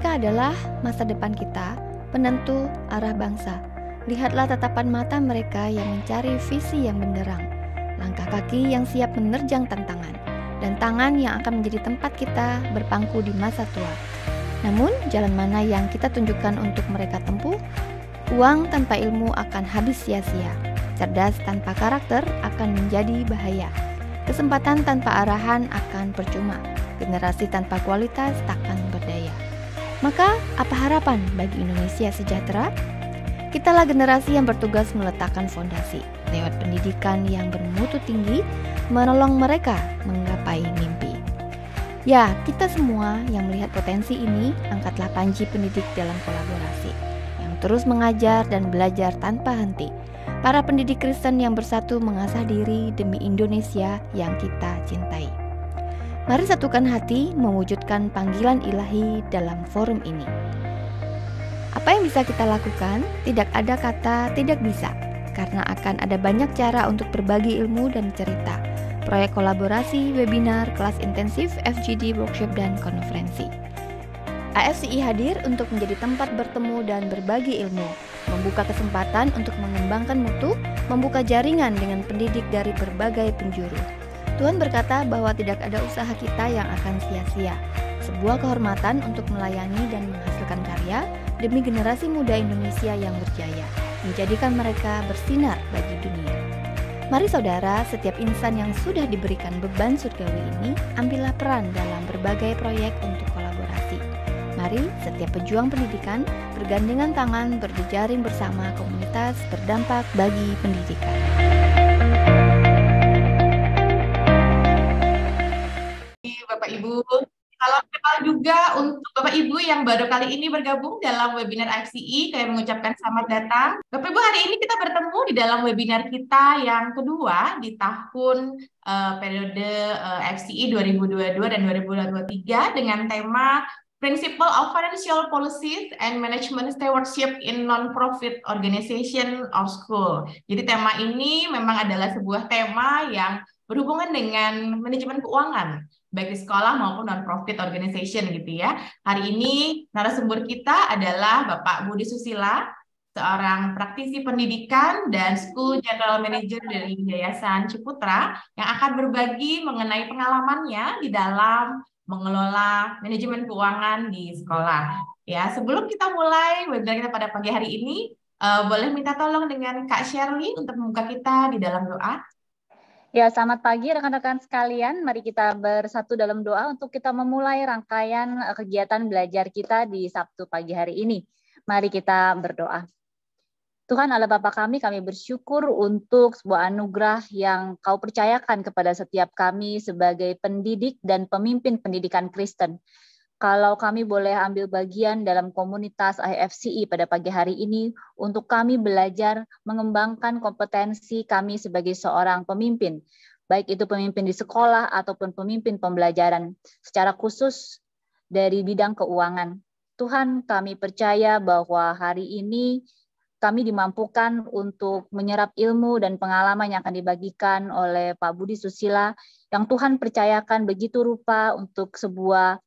Mereka adalah masa depan kita, penentu arah bangsa. Lihatlah tatapan mata mereka yang mencari visi yang benderang, langkah kaki yang siap menerjang tantangan, dan tangan yang akan menjadi tempat kita berpangku di masa tua. Namun, jalan mana yang kita tunjukkan untuk mereka tempuh? Uang tanpa ilmu akan habis sia-sia. Cerdas tanpa karakter akan menjadi bahaya. Kesempatan tanpa arahan akan percuma. Generasi tanpa kualitas takkan berdaya. Maka, apa harapan bagi Indonesia sejahtera? Kitalah generasi yang bertugas meletakkan fondasi lewat pendidikan yang bermutu tinggi, menolong mereka menggapai mimpi. Ya, kita semua yang melihat potensi ini, angkatlah panji pendidik dalam kolaborasi, yang terus mengajar dan belajar tanpa henti. Para pendidik Kristen yang bersatu mengasah diri demi Indonesia yang kita cintai. Mari satukan hati mewujudkan panggilan ilahi dalam forum ini. Apa yang bisa kita lakukan? Tidak ada kata tidak bisa, karena akan ada banyak cara untuk berbagi ilmu dan cerita. Proyek kolaborasi, webinar, kelas intensif, FGD, workshop, dan konferensi. AFCI hadir untuk menjadi tempat bertemu dan berbagi ilmu, membuka kesempatan untuk mengembangkan mutu, membuka jaringan dengan pendidik dari berbagai penjuru. Tuhan berkata bahwa tidak ada usaha kita yang akan sia-sia. Sebuah kehormatan untuk melayani dan menghasilkan karya demi generasi muda Indonesia yang berjaya, menjadikan mereka bersinar bagi dunia. Mari saudara, setiap insan yang sudah diberikan beban surgawi ini, ambillah peran dalam berbagai proyek untuk kolaborasi. Mari setiap pejuang pendidikan bergandengan tangan berjejaring bersama komunitas berdampak bagi pendidikan. Bapak Ibu, salam kenal juga untuk Bapak Ibu yang baru kali ini bergabung dalam webinar AFCI. Saya mengucapkan selamat datang. Bapak Ibu, hari ini kita bertemu di dalam webinar kita yang kedua di tahun periode AFCI 2022 dan 2023 dengan tema Principle of Financial Policies and Management Stewardship in Non-Profit Organization or School. Jadi tema ini memang adalah sebuah tema yang berhubungan dengan manajemen keuangan, baik di sekolah maupun non-profit organization gitu ya. Hari ini narasumber kita adalah Bapak Budi Susila, seorang praktisi pendidikan dan School General Manager dari Yayasan Ciputra yang akan berbagi mengenai pengalamannya di dalam mengelola manajemen keuangan di sekolah. Ya, sebelum kita mulai webinar kita pada pagi hari ini, boleh minta tolong dengan Kak Shirley untuk membuka kita di dalam doa. Ya, selamat pagi rekan-rekan sekalian. Mari kita bersatu dalam doa untuk kita memulai rangkaian kegiatan belajar kita di Sabtu pagi hari ini. Mari kita berdoa. Tuhan Allah Bapa kami bersyukur untuk sebuah anugerah yang Kau percayakan kepada setiap kami sebagai pendidik dan pemimpin pendidikan Kristen. Kalau kami boleh ambil bagian dalam komunitas AFCI pada pagi hari ini, untuk kami belajar mengembangkan kompetensi kami sebagai seorang pemimpin, baik itu pemimpin di sekolah ataupun pemimpin pembelajaran, secara khusus dari bidang keuangan. Tuhan, kami percaya bahwa hari ini kami dimampukan untuk menyerap ilmu dan pengalaman yang akan dibagikan oleh Pak Budi Susila, yang Tuhan percayakan begitu rupa untuk sebuah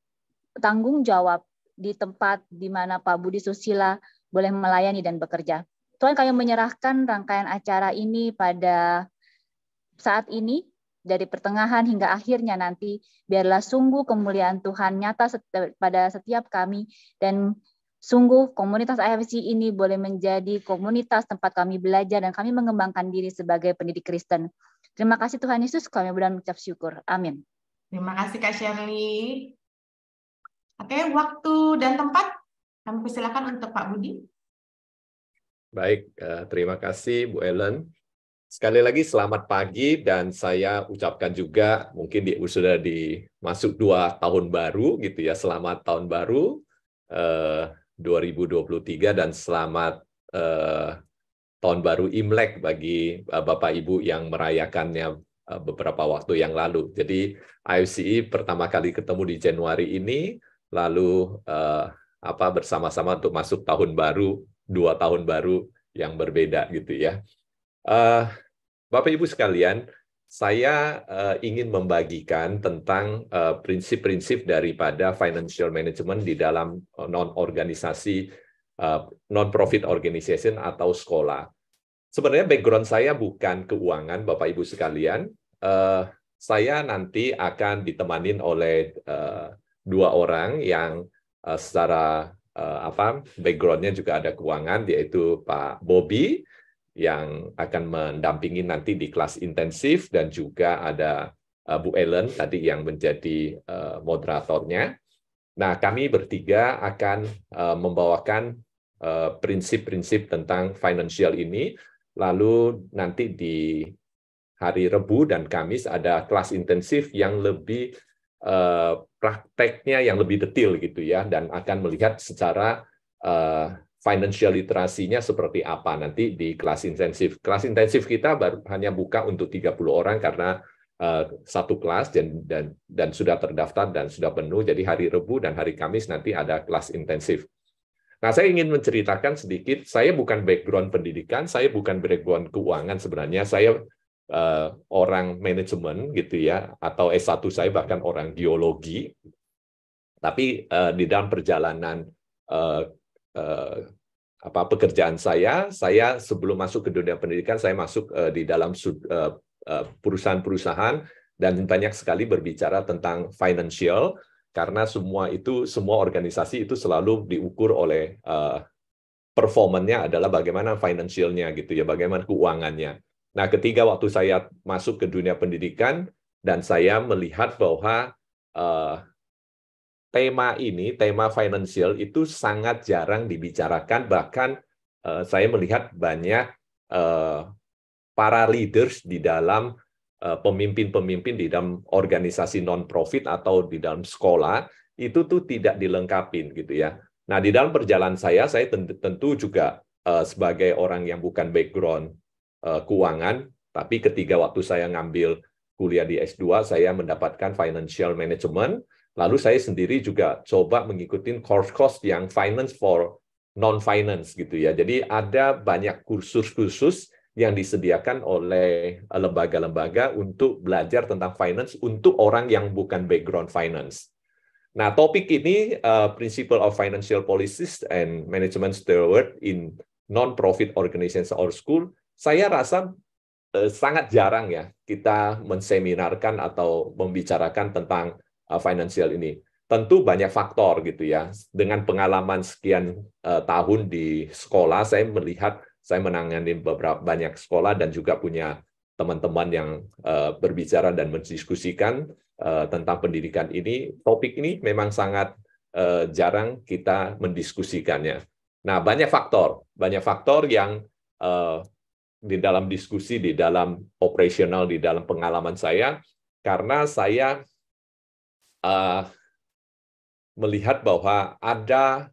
tanggung jawab di tempat di mana Pak Budi Susila boleh melayani dan bekerja. Tuhan, kami menyerahkan rangkaian acara ini pada saat ini, dari pertengahan hingga akhirnya nanti, biarlah sungguh kemuliaan Tuhan nyata pada setiap kami, dan sungguh komunitas AFC ini boleh menjadi komunitas tempat kami belajar dan kami mengembangkan diri sebagai pendidik Kristen. Terima kasih Tuhan Yesus, kami berdoa mengucap syukur. Amin. Terima kasih Kak Shirley. Oke, waktu dan tempat kami persilakan untuk Pak Budi. Baik, terima kasih Bu Ellen. Sekali lagi selamat pagi dan saya ucapkan juga mungkin sudah masuk 2 tahun baru gitu ya. Selamat tahun baru 2023 dan selamat tahun baru Imlek bagi Bapak Ibu yang merayakannya beberapa waktu yang lalu. Jadi AFCI pertama kali ketemu di Januari ini, lalu bersama-sama untuk masuk tahun baru, 2 tahun baru yang berbeda gitu ya. Bapak Ibu sekalian, saya ingin membagikan tentang prinsip-prinsip daripada financial management di dalam non-organisasi, non-profit organization atau sekolah. Sebenarnya background saya bukan keuangan, Bapak Ibu sekalian. Saya nanti akan ditemanin oleh dua orang yang secara background-nya juga ada keuangan, yaitu Pak Bobby yang akan mendampingi nanti di kelas intensif, dan juga ada Bu Ellen tadi yang menjadi moderatornya. Nah, kami bertiga akan membawakan prinsip-prinsip tentang financial ini. Lalu nanti di hari Rabu dan Kamis ada kelas intensif yang lebih prakteknya yang lebih detail gitu ya, dan akan melihat secara financial literasinya seperti apa nanti di kelas intensif. Kelas intensif kita baru hanya buka untuk 30 orang karena satu kelas dan sudah terdaftar dan sudah penuh. Jadi hari Rabu dan hari Kamis nanti ada kelas intensif. Nah, saya ingin menceritakan sedikit, saya bukan background pendidikan, saya bukan background keuangan sebenarnya, saya orang manajemen gitu ya, atau S1 saya bahkan orang geologi. Tapi di dalam perjalanan pekerjaan saya sebelum masuk ke dunia pendidikan, saya masuk di dalam perusahaan-perusahaan dan banyak sekali berbicara tentang financial, karena semua organisasi itu selalu diukur oleh performanya adalah bagaimana financialnya gitu ya, bagaimana keuangannya. Nah, ketika waktu saya masuk ke dunia pendidikan dan saya melihat bahwa tema financial itu sangat jarang dibicarakan, bahkan saya melihat banyak para leaders di dalam pemimpin-pemimpin di dalam organisasi non-profit atau di dalam sekolah itu tuh tidak dilengkapin gitu ya. Nah, di dalam perjalanan saya tentu juga sebagai orang yang bukan background keuangan, tapi ketika waktu saya ngambil kuliah di S2, saya mendapatkan financial management. Lalu saya sendiri juga coba mengikuti course-course yang finance for non-finance gitu ya. Jadi ada banyak kursus-kursus yang disediakan oleh lembaga-lembaga untuk belajar tentang finance untuk orang yang bukan background finance. Nah, topik ini Principle of Financial Policies and Management Steward in Non-Profit Organizations or School, saya rasa sangat jarang ya kita menseminarkan atau membicarakan tentang financial ini. Tentu banyak faktor gitu ya. Dengan pengalaman sekian tahun di sekolah, saya melihat, saya menangani banyak sekolah dan juga punya teman-teman yang berbicara dan mendiskusikan tentang pendidikan ini. Topik ini memang sangat jarang kita mendiskusikannya. Nah, banyak faktor yang di dalam diskusi, di dalam operasional, di dalam pengalaman saya, karena saya melihat bahwa ada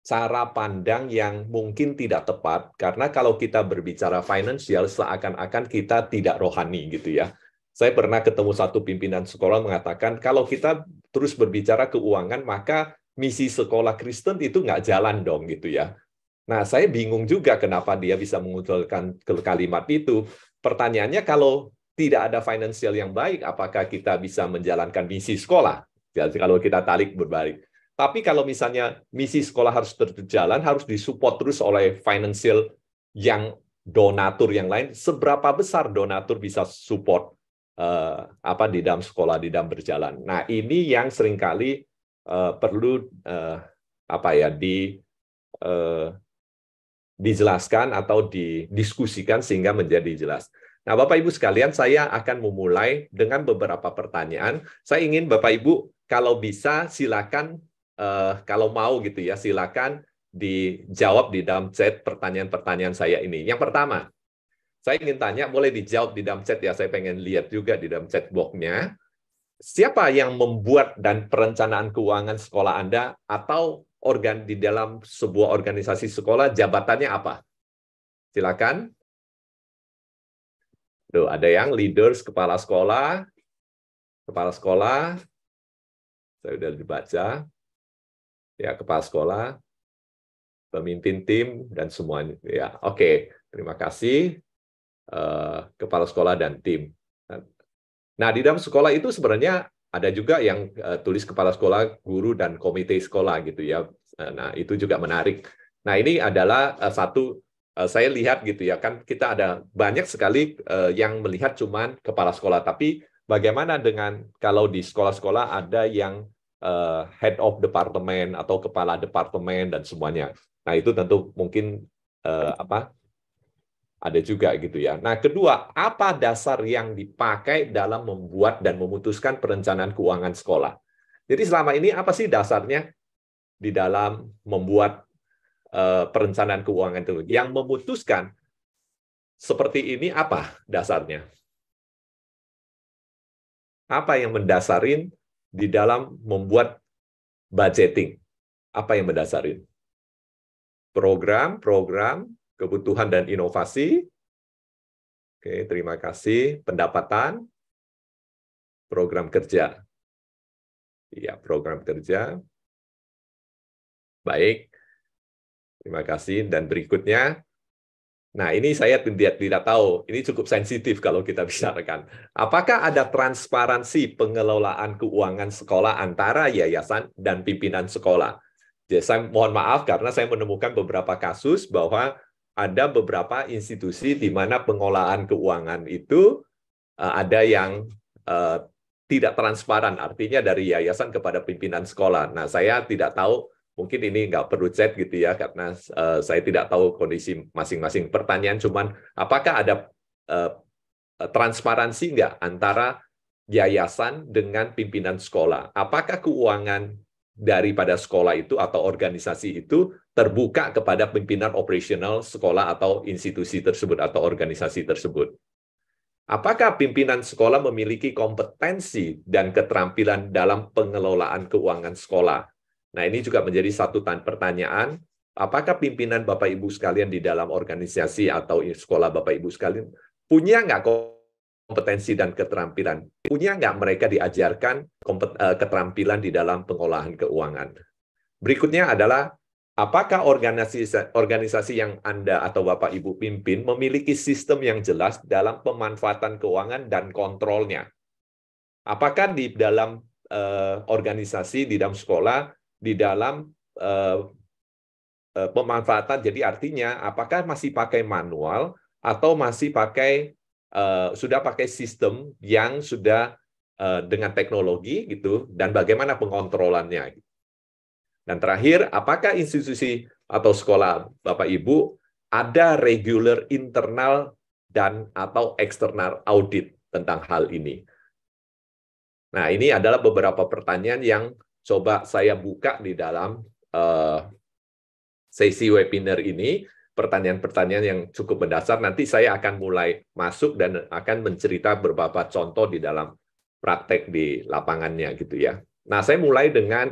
cara pandang yang mungkin tidak tepat, karena kalau kita berbicara financial seakan-akan kita tidak rohani gitu ya. Saya pernah ketemu satu pimpinan sekolah mengatakan kalau kita terus berbicara keuangan maka misi sekolah Kristen itu nggak jalan dong gitu ya. Nah, saya bingung juga kenapa dia bisa mengusulkan kalimat itu. Pertanyaannya, kalau tidak ada financial yang baik, apakah kita bisa menjalankan misi sekolah? Jadi kalau kita tarik berbalik. Tapi kalau misalnya misi sekolah harus berjalan, harus disupport terus oleh financial yang donatur yang lain. Seberapa besar donatur bisa support di dalam sekolah, di dalam berjalan? Nah, ini yang seringkali perlu dijelaskan atau didiskusikan sehingga menjadi jelas. Nah, Bapak Ibu sekalian, saya akan memulai dengan beberapa pertanyaan. Saya ingin Bapak Ibu kalau bisa silakan, kalau mau gitu ya, silakan dijawab di dalam chat pertanyaan-pertanyaan saya ini. Yang pertama, saya ingin tanya, boleh dijawab di dalam chat ya, saya pengen lihat juga di dalam chat box-nya. Siapa yang membuat dan perencanaan keuangan sekolah Anda atau di dalam sebuah organisasi sekolah, jabatannya apa? Silakan. Tuh, ada yang leaders, kepala sekolah. Saya sudah dibaca. Ya, kepala sekolah, pemimpin tim, dan semuanya. Ya, oke. Terima kasih. Kepala sekolah dan tim. Nah, di dalam sekolah itu sebenarnya ada juga yang tulis kepala sekolah, guru, dan komite sekolah gitu ya. Nah, itu juga menarik. Nah, ini adalah satu, saya lihat gitu ya, kan kita ada banyak sekali yang melihat cuman kepala sekolah, tapi bagaimana dengan kalau di sekolah-sekolah ada yang head of department atau kepala departemen dan semuanya. Nah, itu tentu mungkin ada juga gitu ya. Nah, kedua, apa dasar yang dipakai dalam membuat dan memutuskan perencanaan keuangan sekolah? Jadi selama ini apa sih dasarnya di dalam membuat perencanaan keuangan itu? Yang memutuskan seperti ini apa dasarnya? Apa yang mendasarin di dalam membuat budgeting? Apa yang mendasarin? Program, kebutuhan dan inovasi. Oke, terima kasih. Pendapatan, program kerja. Iya, program kerja. Baik. Terima kasih. Dan berikutnya, nah ini saya tidak tahu, ini cukup sensitif kalau kita bicarakan. Apakah ada transparansi pengelolaan keuangan sekolah antara yayasan dan pimpinan sekolah? Jadi saya mohon maaf karena saya menemukan beberapa kasus bahwa ada beberapa institusi di mana pengolahan keuangan itu ada yang tidak transparan, artinya dari yayasan kepada pimpinan sekolah. Nah, saya tidak tahu, mungkin ini nggak perlu chat gitu ya, karena saya tidak tahu kondisi masing-masing. Pertanyaan cuman, apakah ada transparansi nggak antara yayasan dengan pimpinan sekolah? Apakah keuangan daripada sekolah itu atau organisasi itu terbuka kepada pimpinan operasional sekolah atau institusi tersebut atau organisasi tersebut? Apakah pimpinan sekolah memiliki kompetensi dan keterampilan dalam pengelolaan keuangan sekolah? Nah, ini juga menjadi satu pertanyaan. Apakah pimpinan Bapak Ibu sekalian di dalam organisasi atau sekolah Bapak Ibu sekalian punya nggak kompetensi dan keterampilan? Punya nggak mereka diajarkan keterampilan di dalam pengolahan keuangan? Berikutnya adalah, apakah organisasi yang Anda atau Bapak Ibu pimpin memiliki sistem yang jelas dalam pemanfaatan keuangan dan kontrolnya? Apakah di dalam organisasi, di dalam sekolah, di dalam pemanfaatan, jadi artinya apakah masih pakai manual atau masih pakai sudah pakai sistem yang sudah dengan teknologi gitu, dan bagaimana pengontrolannya? Dan terakhir, apakah institusi atau sekolah Bapak Ibu ada regular internal dan atau eksternal audit tentang hal ini? Nah, ini adalah beberapa pertanyaan yang coba saya buka di dalam sesi webinar ini. Pertanyaan-pertanyaan yang cukup mendasar. Nanti saya akan mulai masuk dan akan mencerita beberapa contoh di dalam praktek di lapangannya gitu ya. Nah, saya mulai dengan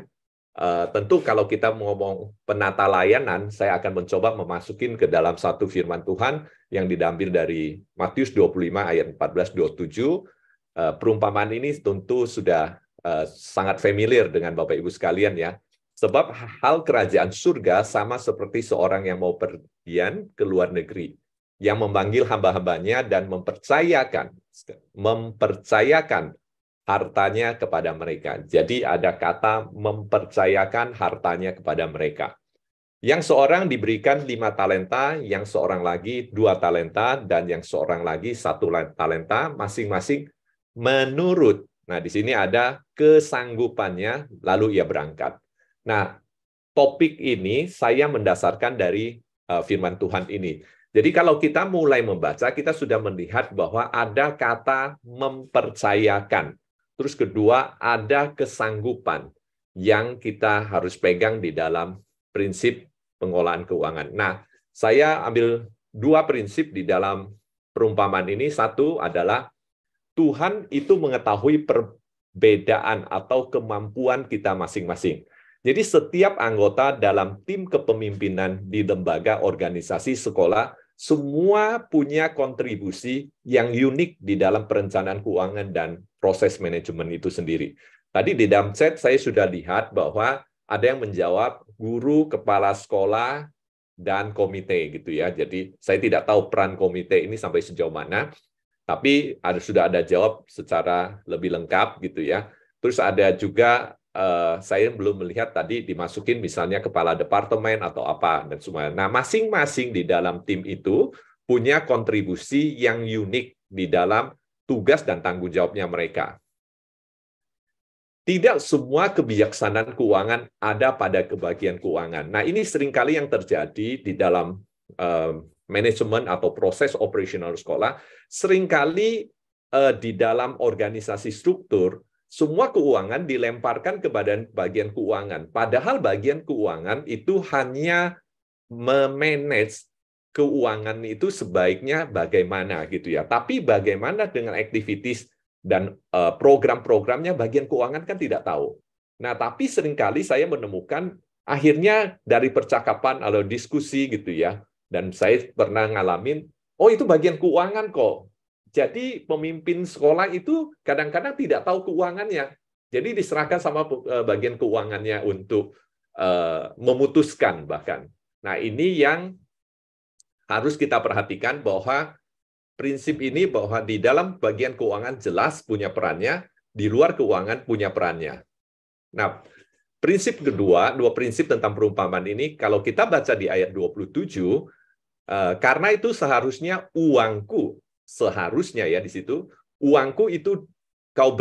tentu kalau kita ngomong penata layanan, saya akan mencoba memasukin ke dalam satu firman Tuhan yang diambil dari Matius 25 ayat 14-27. Perumpamaan ini tentu sudah sangat familiar dengan Bapak Ibu sekalian ya. Sebab hal kerajaan surga sama seperti seorang yang mau pergian ke luar negeri, yang memanggil hamba-hambanya dan mempercayakan hartanya kepada mereka. Jadi ada kata mempercayakan hartanya kepada mereka. Yang seorang diberikan 5 talenta, yang seorang lagi 2 talenta, dan yang seorang lagi 1 talenta, masing-masing menurut. Nah, di sini ada kesanggupannya, lalu ia berangkat. Nah, topik ini saya mendasarkan dari firman Tuhan ini. Jadi kalau kita mulai membaca, kita sudah melihat bahwa ada kata mempercayakan. Terus kedua, ada kesanggupan yang kita harus pegang di dalam prinsip pengolahan keuangan. Nah, saya ambil 2 prinsip di dalam perumpamaan ini. Satu adalah Tuhan itu mengetahui perbedaan atau kemampuan kita masing-masing. Jadi setiap anggota dalam tim kepemimpinan di lembaga, organisasi, sekolah, semua punya kontribusi yang unik di dalam perencanaan keuangan dan proses manajemen itu sendiri. Tadi di dalam chat saya sudah lihat bahwa ada yang menjawab guru, kepala sekolah, dan komite gitu ya. Jadi saya tidak tahu peran komite ini sampai sejauh mana. Tapi sudah ada jawab secara lebih lengkap gitu ya. Terus ada juga saya belum melihat tadi dimasukin misalnya kepala departemen atau apa dan semua. Nah, masing-masing di dalam tim itu punya kontribusi yang unik di dalam tugas dan tanggung jawabnya mereka. Tidak semua kebijaksanaan keuangan ada pada kebagian keuangan. Nah, ini seringkali yang terjadi di dalam manajemen atau proses operasional sekolah. Seringkali di dalam organisasi struktur, semua keuangan dilemparkan kepada bagian keuangan. Padahal bagian keuangan itu hanya memanage keuangan itu sebaiknya bagaimana gitu ya. Tapi bagaimana dengan activities dan program-programnya bagian keuangan kan tidak tahu. Nah, tapi seringkali saya menemukan akhirnya dari percakapan atau diskusi gitu ya, dan saya pernah ngalamin, oh itu bagian keuangan kok. Jadi pemimpin sekolah itu kadang-kadang tidak tahu keuangannya. Jadi diserahkan sama bagian keuangannya untuk memutuskan bahkan. Nah, ini yang harus kita perhatikan bahwa prinsip ini bahwa di dalam bagian keuangan jelas punya perannya, di luar keuangan punya perannya. Nah, prinsip kedua, dua prinsip tentang perumpamaan ini, kalau kita baca di ayat 27, karena itu seharusnya uangku, seharusnya ya di situ, uangku itu kau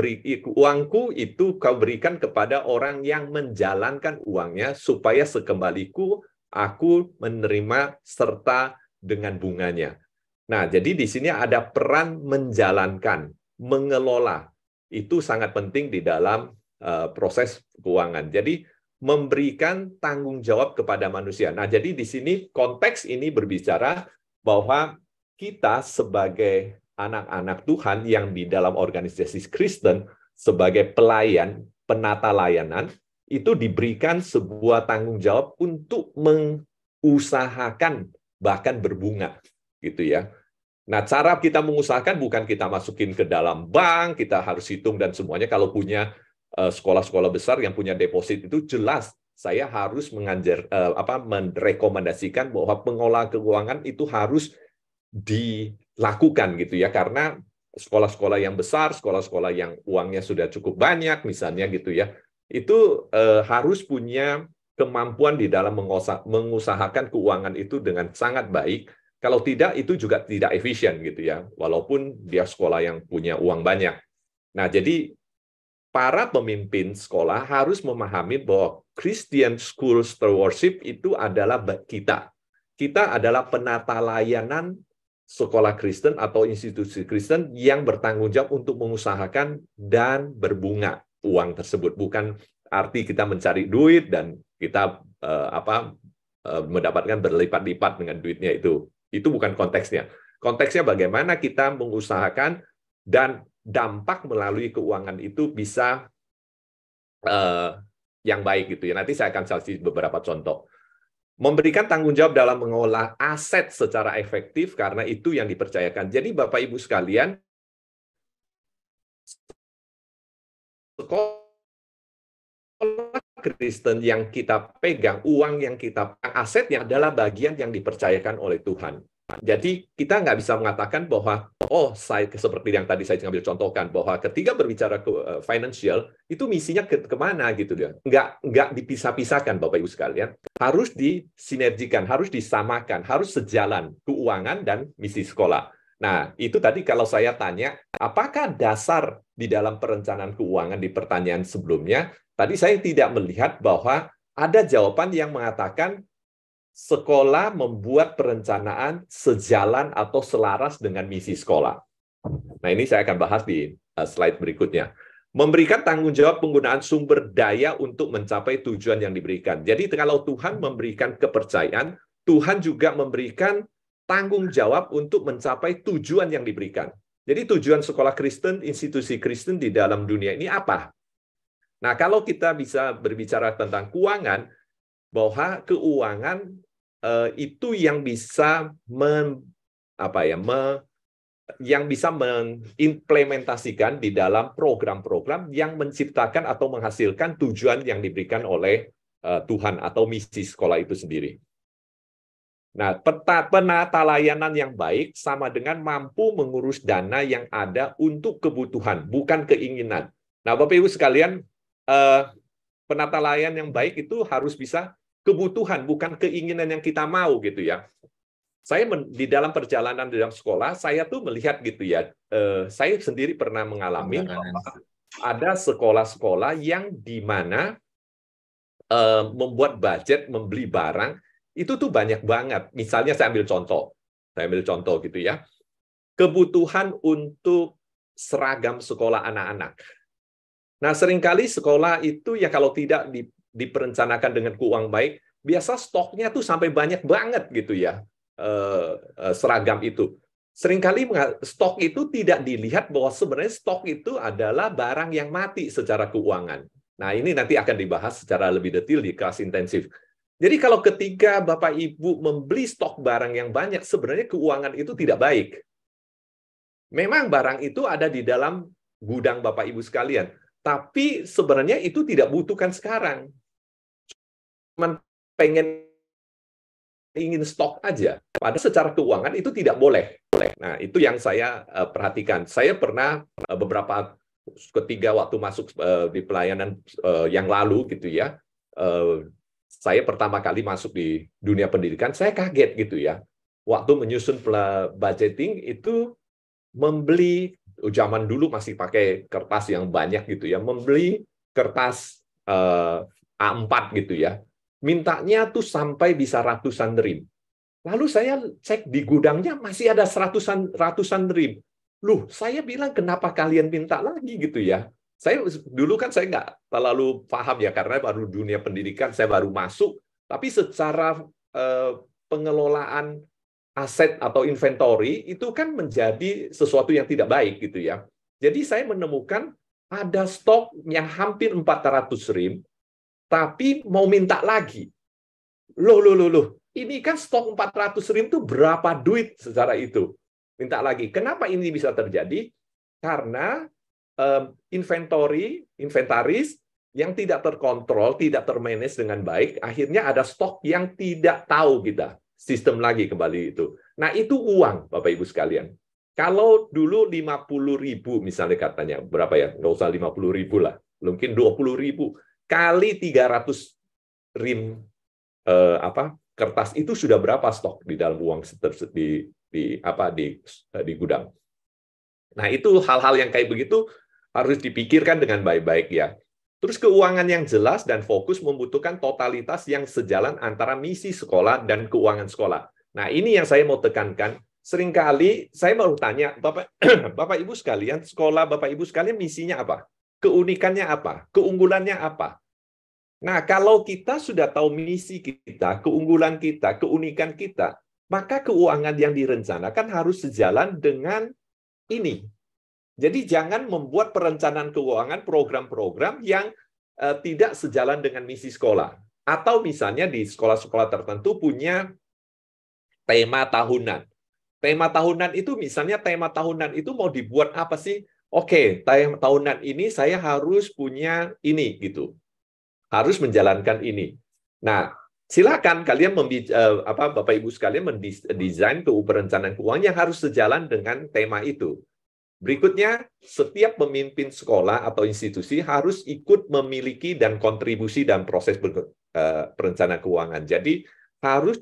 berikan kepada orang yang menjalankan uangnya, supaya sekembaliku aku menerima serta dengan bunganya. Nah, jadi di sini ada peran menjalankan, mengelola. Itu sangat penting di dalam proses keuangan. Jadi memberikan tanggung jawab kepada manusia. Nah, jadi di sini konteks ini berbicara bahwa kita sebagai anak-anak Tuhan yang di dalam organisasi Kristen sebagai pelayan, penata layanan, itu diberikan sebuah tanggung jawab untuk mengusahakan bahkan berbunga gitu ya. Nah, cara kita mengusahakan bukan kita masukin ke dalam bank, kita harus hitung dan semuanya. Kalau punya sekolah-sekolah besar yang punya deposit itu jelas saya harus merekomendasikan bahwa pengelola keuangan itu harus dilakukan gitu ya, karena sekolah-sekolah yang besar, sekolah-sekolah yang uangnya sudah cukup banyak misalnya gitu ya, itu harus punya kemampuan di dalam mengusahakan keuangan itu dengan sangat baik. Kalau tidak, itu juga tidak efisien gitu ya, walaupun dia sekolah yang punya uang banyak. Nah, jadi para pemimpin sekolah harus memahami bahwa Christian School Stewardship itu adalah kita. Kita adalah penata layanan sekolah Kristen atau institusi Kristen yang bertanggung jawab untuk mengusahakan dan berbunga uang tersebut. Bukan arti kita mencari duit dan kita mendapatkan berlipat-lipat dengan duitnya itu. Itu bukan konteksnya. Konteksnya bagaimana kita mengusahakan dan dampak melalui keuangan itu bisa yang baik gitu ya. Nanti saya akan kasih beberapa contoh. Memberikan tanggung jawab dalam mengolah aset secara efektif karena itu yang dipercayakan. Jadi Bapak Ibu sekalian, sekolah Kristen yang kita pegang, uang yang kita pegang, asetnya adalah bagian yang dipercayakan oleh Tuhan. Jadi kita nggak bisa mengatakan bahwa saya seperti yang tadi saya ngambil contohkan bahwa ketika berbicara ke financial itu misinya kemana gitu dia, nggak dipisah-pisahkan Bapak Ibu sekalian, harus disinergikan, harus disamakan, harus sejalan keuangan dan misi sekolah. Nah itu tadi kalau saya tanya apakah dasar di dalam perencanaan keuangan di pertanyaan sebelumnya, tadi saya tidak melihat bahwa ada jawaban yang mengatakan sekolah membuat perencanaan sejalan atau selaras dengan misi sekolah. Nah, ini saya akan bahas di slide berikutnya. Memberikan tanggung jawab penggunaan sumber daya untuk mencapai tujuan yang diberikan. Jadi, kalau Tuhan memberikan kepercayaan, Tuhan juga memberikan tanggung jawab untuk mencapai tujuan yang diberikan. Jadi, tujuan sekolah Kristen, institusi Kristen di dalam dunia ini apa? Nah, kalau kita bisa berbicara tentang keuangan, bahwa keuangan itu yang bisa mengimplementasikan di dalam program-program yang menciptakan atau menghasilkan tujuan yang diberikan oleh Tuhan atau misi sekolah itu sendiri. Nah, penata layanan yang baik sama dengan mampu mengurus dana yang ada untuk kebutuhan, bukan keinginan. Nah, Bapak Ibu sekalian, penata layanan yang baik itu harus bisa kebutuhan, bukan keinginan yang kita mau gitu ya. Saya di dalam perjalanan di dalam sekolah, saya tuh melihat gitu ya, saya sendiri pernah mengalami ada sekolah-sekolah yang di mana membuat budget, membeli barang, itu tuh banyak banget. Misalnya saya ambil contoh gitu ya. Kebutuhan untuk seragam sekolah anak-anak. Nah, seringkali sekolah itu ya kalau tidak diperencanakan dengan keuangan baik, biasa stoknya tuh sampai banyak banget gitu ya, seragam itu. Seringkali stok itu tidak dilihat bahwa sebenarnya stok itu adalah barang yang mati secara keuangan. Nah, ini nanti akan dibahas secara lebih detail di kelas intensif. Jadi kalau ketika Bapak Ibu membeli stok barang yang banyak, sebenarnya keuangan itu tidak baik. Memang barang itu ada di dalam gudang Bapak Ibu sekalian, tapi sebenarnya itu tidak butuhkan sekarang. Cuma ingin stok aja. Padahal secara keuangan itu tidak boleh. Nah, itu yang saya perhatikan. Saya pernah beberapa ketiga waktu masuk di pelayanan yang lalu gitu ya, saya pertama kali masuk di dunia pendidikan, saya kaget gitu ya. Waktu menyusun budgeting itu membeli, zaman dulu masih pakai kertas yang banyak gitu ya, membeli kertas A4 gitu ya. Mintanya tuh sampai bisa ratusan rim. Lalu saya cek di gudangnya masih ada ratusan rim. Loh, saya bilang kenapa kalian minta lagi gitu ya? Saya dulu kan saya nggak terlalu paham ya, karena baru dunia pendidikan, saya baru masuk. Tapi secara pengelolaan aset atau inventory itu kan menjadi sesuatu yang tidak baik gitu ya. Jadi saya menemukan ada stok yang hampir 400 rim, tapi mau minta lagi. Loh. Ini kan stok 400 rim itu berapa duit secara itu? Minta lagi. Kenapa ini bisa terjadi? Karena inventaris yang tidak terkontrol, tidak termanage dengan baik, akhirnya ada stok yang tidak tahu kita. Sistem lagi kembali itu. Nah, itu uang, Bapak Ibu sekalian. Kalau dulu 50.000 misalnya katanya, berapa ya? Nggak usah 50.000 lah. Mungkin 20.000 kali 300 rim kertas itu sudah berapa stok di dalam uang di gudang. Nah, itu hal-hal yang kayak begitu harus dipikirkan dengan baik-baik ya. Terus keuangan yang jelas dan fokus membutuhkan totalitas yang sejalan antara misi sekolah dan keuangan sekolah. Nah, ini yang saya mau tekankan. Seringkali saya mau tanya, Bapak Ibu sekalian, sekolah Bapak Ibu sekalian misinya apa? Keunikannya apa? Keunggulannya apa? Nah, kalau kita sudah tahu misi kita, keunggulan kita, keunikan kita, maka keuangan yang direncanakan harus sejalan dengan ini. Jadi jangan membuat perencanaan keuangan program-program yang tidak sejalan dengan misi sekolah. Atau misalnya di sekolah-sekolah tertentu punya tema tahunan. Tema tahunan itu misalnya tema tahunan itu mau dibuat apa sih? Oke, tema tahunan ini saya harus punya ini gitu. Harus menjalankan ini. Nah, silakan kalian Bapak Ibu sekalian mendesain perencanaan keuangan yang harus sejalan dengan tema itu. Berikutnya, setiap pemimpin sekolah atau institusi harus ikut memiliki dan kontribusi dalam proses perencanaan keuangan. Jadi harus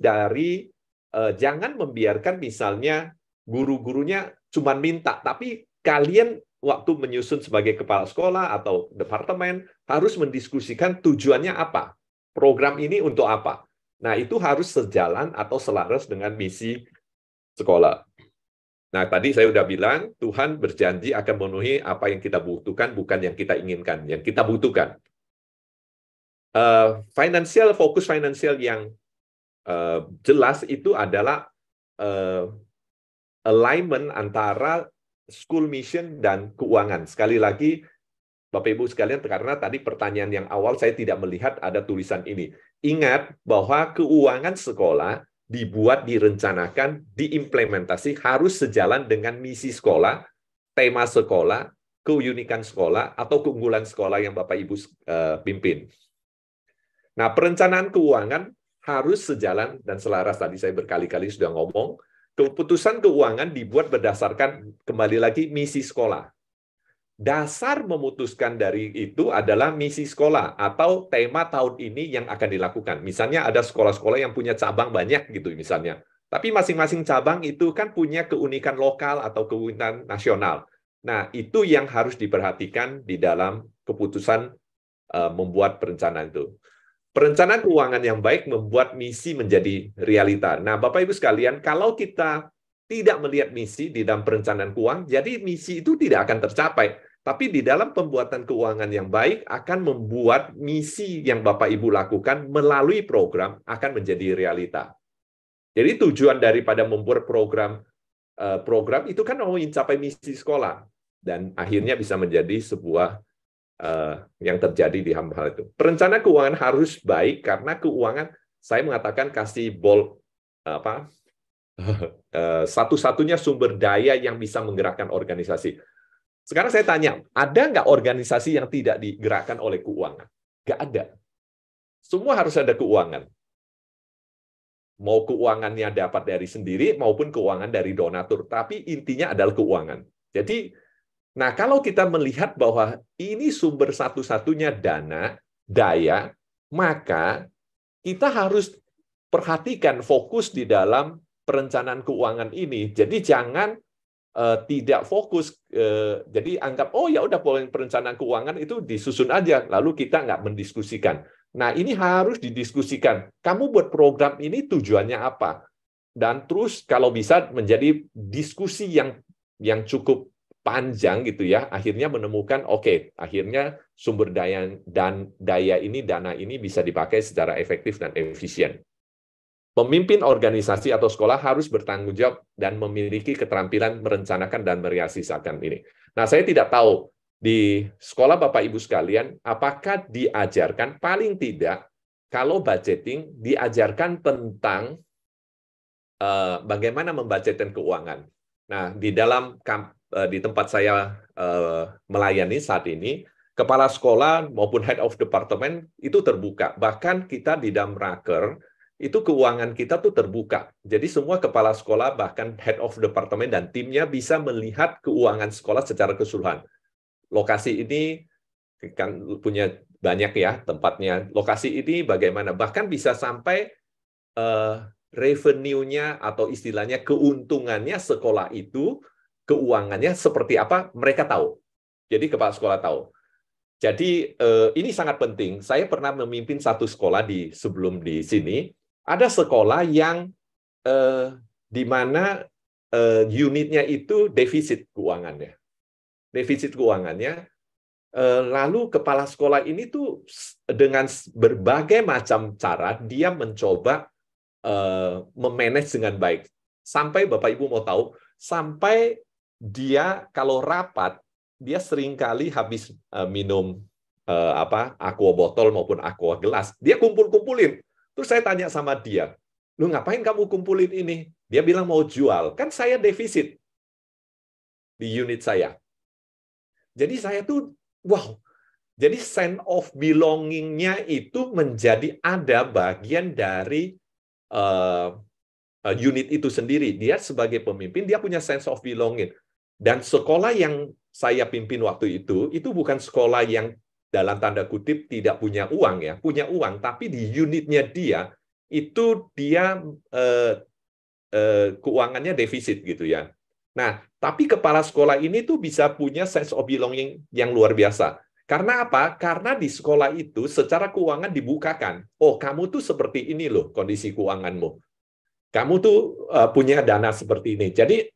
jangan membiarkan misalnya guru-gurunya cuma minta, tapi kalian waktu menyusun sebagai kepala sekolah atau departemen harus mendiskusikan tujuannya apa, program ini untuk apa. Nah, itu harus sejalan atau selaras dengan misi sekolah. Nah, tadi saya sudah bilang, Tuhan berjanji akan memenuhi apa yang kita butuhkan, bukan yang kita inginkan, yang kita butuhkan. Fokus finansial yang jelas itu adalah alignment antara school mission dan keuangan. Sekali lagi, Bapak Ibu sekalian, karena tadi pertanyaan yang awal saya tidak melihat ada tulisan ini. Ingat bahwa keuangan sekolah dibuat, direncanakan, diimplementasi harus sejalan dengan misi sekolah, tema sekolah, keunikan sekolah, atau keunggulan sekolah yang Bapak Ibu pimpin. Nah, perencanaan keuangan harus sejalan dan selaras. Tadi saya berkali-kali sudah ngomong, keputusan keuangan dibuat berdasarkan, kembali lagi, misi sekolah. Dasar memutuskan dari itu adalah misi sekolah atau tema tahun ini yang akan dilakukan. Misalnya ada sekolah-sekolah yang punya cabang banyak gitu misalnya. Tapi masing-masing cabang itu kan punya keunikan lokal atau keunikan nasional. Nah, itu yang harus diperhatikan di dalam keputusan membuat perencanaan itu. Perencanaan keuangan yang baik membuat misi menjadi realita. Nah, Bapak Ibu sekalian, kalau kita tidak melihat misi di dalam perencanaan keuangan, jadi misi itu tidak akan tercapai. Tapi di dalam pembuatan keuangan yang baik akan membuat misi yang Bapak Ibu lakukan melalui program akan menjadi realita. Jadi tujuan daripada membuat program itu kan mau mencapai misi sekolah dan akhirnya bisa menjadi sebuah yang terjadi di hal itu. Perencanaan keuangan harus baik karena keuangan, saya mengatakan kasih satu-satunya sumber daya yang bisa menggerakkan organisasi. Sekarang saya tanya, ada nggak organisasi yang tidak digerakkan oleh keuangan? Nggak ada. Semua harus ada keuangan. Mau keuangannya dapat dari sendiri maupun keuangan dari donatur. Tapi intinya adalah keuangan. Jadi, nah kalau kita melihat bahwa ini sumber satu-satunya daya, maka kita harus perhatikan fokus di dalam perencanaan keuangan ini. Jadi jangan tidak fokus, jadi anggap, oh ya udah perencanaan keuangan itu disusun aja, lalu kita nggak mendiskusikan. Nah ini harus didiskusikan. Kamu buat program ini tujuannya apa? Dan terus kalau bisa menjadi diskusi yang cukup panjang gitu ya, akhirnya menemukan, oke, akhirnya sumber daya dana ini bisa dipakai secara efektif dan efisien. Pemimpin organisasi atau sekolah harus bertanggung jawab dan memiliki keterampilan merencanakan dan merealisasikan ini. Nah, saya tidak tahu di sekolah Bapak Ibu sekalian, apakah diajarkan, paling tidak, kalau budgeting, diajarkan tentang bagaimana membudgetkan keuangan. Nah, di tempat saya melayani saat ini, kepala sekolah maupun head of department itu terbuka. Bahkan kita di dalam raker, itu keuangan kita tuh terbuka. Jadi semua kepala sekolah, bahkan head of department dan timnya bisa melihat keuangan sekolah secara keseluruhan. Lokasi ini kan punya banyak ya tempatnya. Lokasi ini bagaimana? Bahkan bisa sampai revenue-nya atau istilahnya keuntungannya sekolah itu, keuangannya seperti apa, mereka tahu. Jadi kepala sekolah tahu. Jadi ini sangat penting. Saya pernah memimpin satu sekolah sebelum di sini. Ada sekolah yang di mana unitnya itu defisit keuangannya. Defisit keuangannya. Lalu kepala sekolah ini tuh dengan berbagai macam cara dia mencoba memanage dengan baik. Sampai Bapak Ibu mau tahu, sampai dia kalau rapat, dia seringkali habis minum aqua botol maupun aqua gelas, dia kumpul-kumpulin. Terus saya tanya sama dia, lu ngapain kamu kumpulin ini? Dia bilang mau jual. Kan saya defisit di unit saya. Jadi saya tuh, wow. Jadi sense of belonging-nya itu menjadi ada bagian dari unit itu sendiri. Dia sebagai pemimpin, dia punya sense of belonging. Dan sekolah yang saya pimpin waktu itu bukan sekolah yang dalam tanda kutip tidak punya uang ya, punya uang, tapi di unitnya dia keuangannya defisit gitu ya. Nah, tapi kepala sekolah ini tuh bisa punya sense of belonging yang luar biasa. Karena apa? Karena di sekolah itu secara keuangan dibukakan. Oh, kamu tuh seperti ini loh kondisi keuanganmu. Kamu tuh punya dana seperti ini. Jadi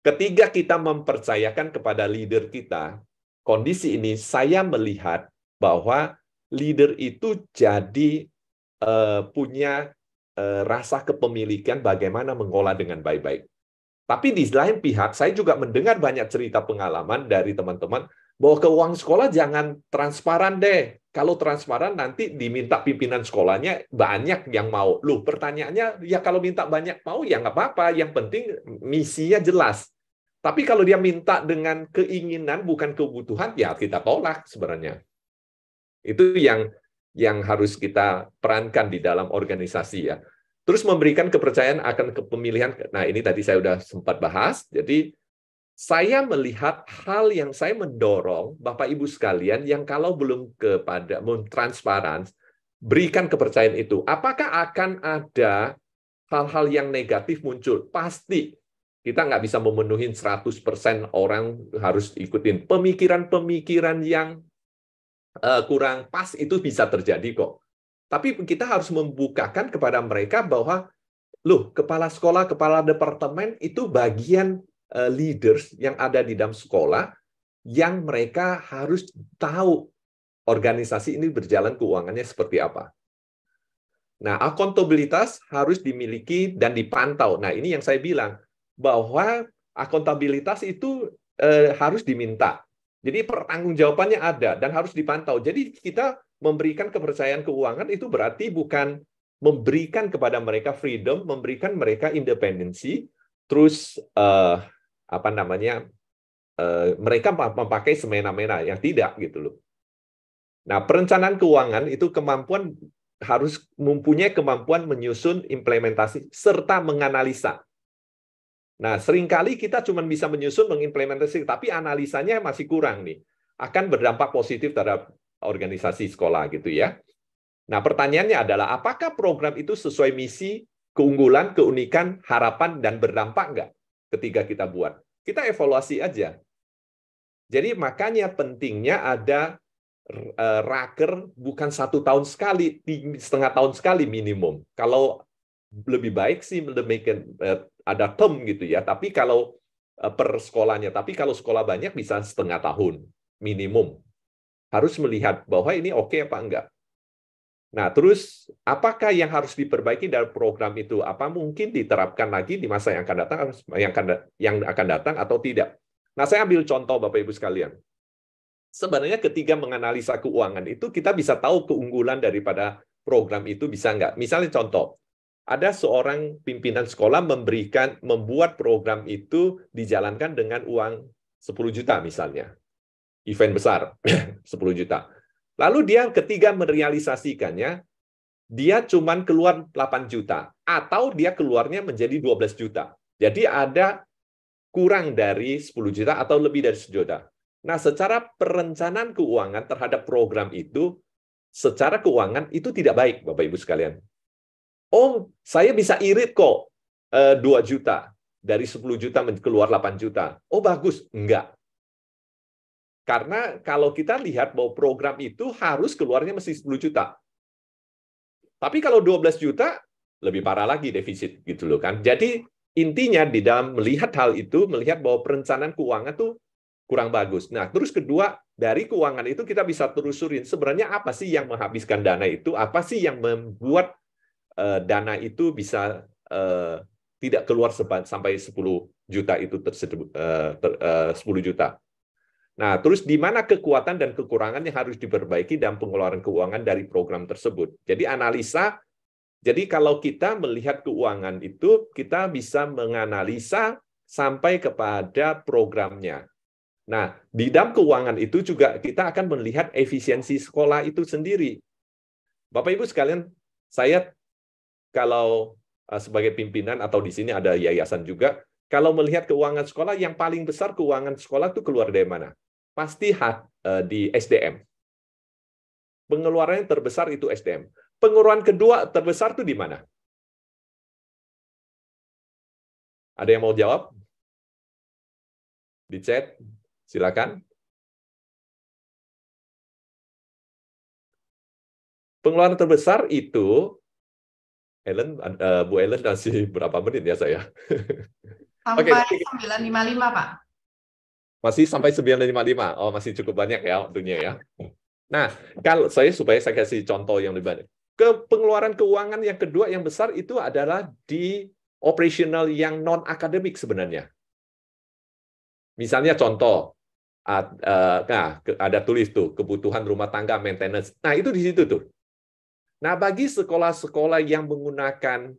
ketika kita mempercayakan kepada leader kita kondisi ini, saya melihat bahwa leader itu jadi punya rasa kepemilikan bagaimana mengolah dengan baik-baik. Tapi di lain pihak, saya juga mendengar banyak cerita pengalaman dari teman-teman bahwa keuangan sekolah jangan transparan deh. Kalau transparan nanti diminta pimpinan sekolahnya banyak yang mau. Loh, pertanyaannya, ya kalau minta banyak mau ya nggak apa-apa. Yang penting misinya jelas. Tapi kalau dia minta dengan keinginan bukan kebutuhan, ya kita tolak sebenarnya. Itu yang yang harus kita perankan di dalam organisasi ya. Terus memberikan kepercayaan akan kepemilihan. Nah, ini tadi saya sudah sempat bahas. Jadi saya melihat hal yang saya mendorong Bapak Ibu sekalian yang kalau belum kepada transparan, berikan kepercayaan itu. Apakah akan ada hal-hal yang negatif muncul? Pasti. Kita nggak bisa memenuhi 100% orang harus ikutin. Pemikiran-pemikiran yang kurang pas itu bisa terjadi kok. Tapi kita harus membukakan kepada mereka bahwa, loh, kepala sekolah, kepala departemen itu bagian leaders yang ada di dalam sekolah yang mereka harus tahu organisasi ini berjalan keuangannya seperti apa. Nah, akuntabilitas harus dimiliki dan dipantau. Nah, ini yang saya bilang, bahwa akuntabilitas itu harus diminta. Jadi pertanggungjawabannya ada dan harus dipantau. Jadi kita memberikan kepercayaan keuangan itu berarti bukan memberikan kepada mereka freedom, memberikan mereka independensi, terus mereka memakai semena-mena, yang tidak gitu loh. Nah, perencanaan keuangan itu kemampuan harus mempunyai kemampuan menyusun implementasi serta menganalisa. Nah, seringkali kita cuma bisa menyusun, mengimplementasi, tapi analisanya masih kurang nih. Akan berdampak positif terhadap organisasi sekolah gitu ya. Nah, pertanyaannya adalah apakah program itu sesuai misi, keunggulan, keunikan, harapan, dan berdampak nggak ketika kita buat? Kita evaluasi aja. Jadi makanya pentingnya ada raker bukan 1 tahun sekali, setengah tahun sekali minimum. Kalau lebih baik sih ada term gitu ya, tapi kalau per sekolahnya, tapi kalau sekolah banyak bisa setengah tahun minimum. Harus melihat bahwa ini oke apa enggak. Nah, terus apakah yang harus diperbaiki dari program itu? Apa mungkin diterapkan lagi di masa yang akan datang, yang akan datang atau tidak? Nah, saya ambil contoh Bapak Ibu sekalian. Sebenarnya ketika menganalisa keuangan itu kita bisa tahu keunggulan daripada program itu bisa enggak. Misalnya contoh, ada seorang pimpinan sekolah membuat program itu dijalankan dengan uang 10 juta misalnya. Event besar, 10 juta. Lalu dia ketika merealisasikannya, dia cuma keluar 8 juta. Atau dia keluarnya menjadi 12 juta. Jadi ada kurang dari 10 juta atau lebih dari 10 juta. Nah, secara perencanaan keuangan terhadap program itu, secara keuangan itu tidak baik, Bapak Ibu sekalian. Oh, saya bisa irit kok 2 juta. Dari 10 juta keluar 8 juta. Oh, bagus. Enggak. Karena kalau kita lihat bahwa program itu harus keluarnya mesti 10 juta. Tapi kalau 12 juta, lebih parah lagi defisit gitu loh kan. Jadi intinya di dalam melihat hal itu, melihat bahwa perencanaan keuangan tuh kurang bagus. Nah, terus kedua, dari keuangan itu kita bisa telusurin sebenarnya apa sih yang menghabiskan dana itu, apa sih yang membuat dana itu bisa tidak keluar sampai 10 juta itu 10 juta. Nah, terus di mana kekuatan dan kekurangan yang harus diperbaiki dalam pengeluaran keuangan dari program tersebut. Jadi analisa, jadi kalau kita melihat keuangan itu, kita bisa menganalisa sampai kepada programnya. Nah, di dalam keuangan itu juga kita akan melihat efisiensi sekolah itu sendiri. Bapak Ibu sekalian, saya kalau sebagai pimpinan atau di sini ada yayasan juga, kalau melihat keuangan sekolah, yang paling besar keuangan sekolah itu keluar dari mana? Pasti di SDM. Pengeluaran yang terbesar itu SDM. Pengeluaran kedua terbesar itu di mana? Ada yang mau jawab? Di chat, silakan. Pengeluaran terbesar itu, Bu Ellen masih berapa menit ya saya? Sampai 9.55, Pak. Masih sampai 9.55. Oh, masih cukup banyak ya waktunya ya. Nah, kalau supaya saya kasih contoh yang lebih banyak. Pengeluaran keuangan yang kedua yang besar itu adalah di operasional yang non-akademik sebenarnya. Misalnya contoh, ada tulis tuh, kebutuhan rumah tangga, maintenance. Nah, itu di situ tuh. Nah, bagi sekolah-sekolah yang menggunakan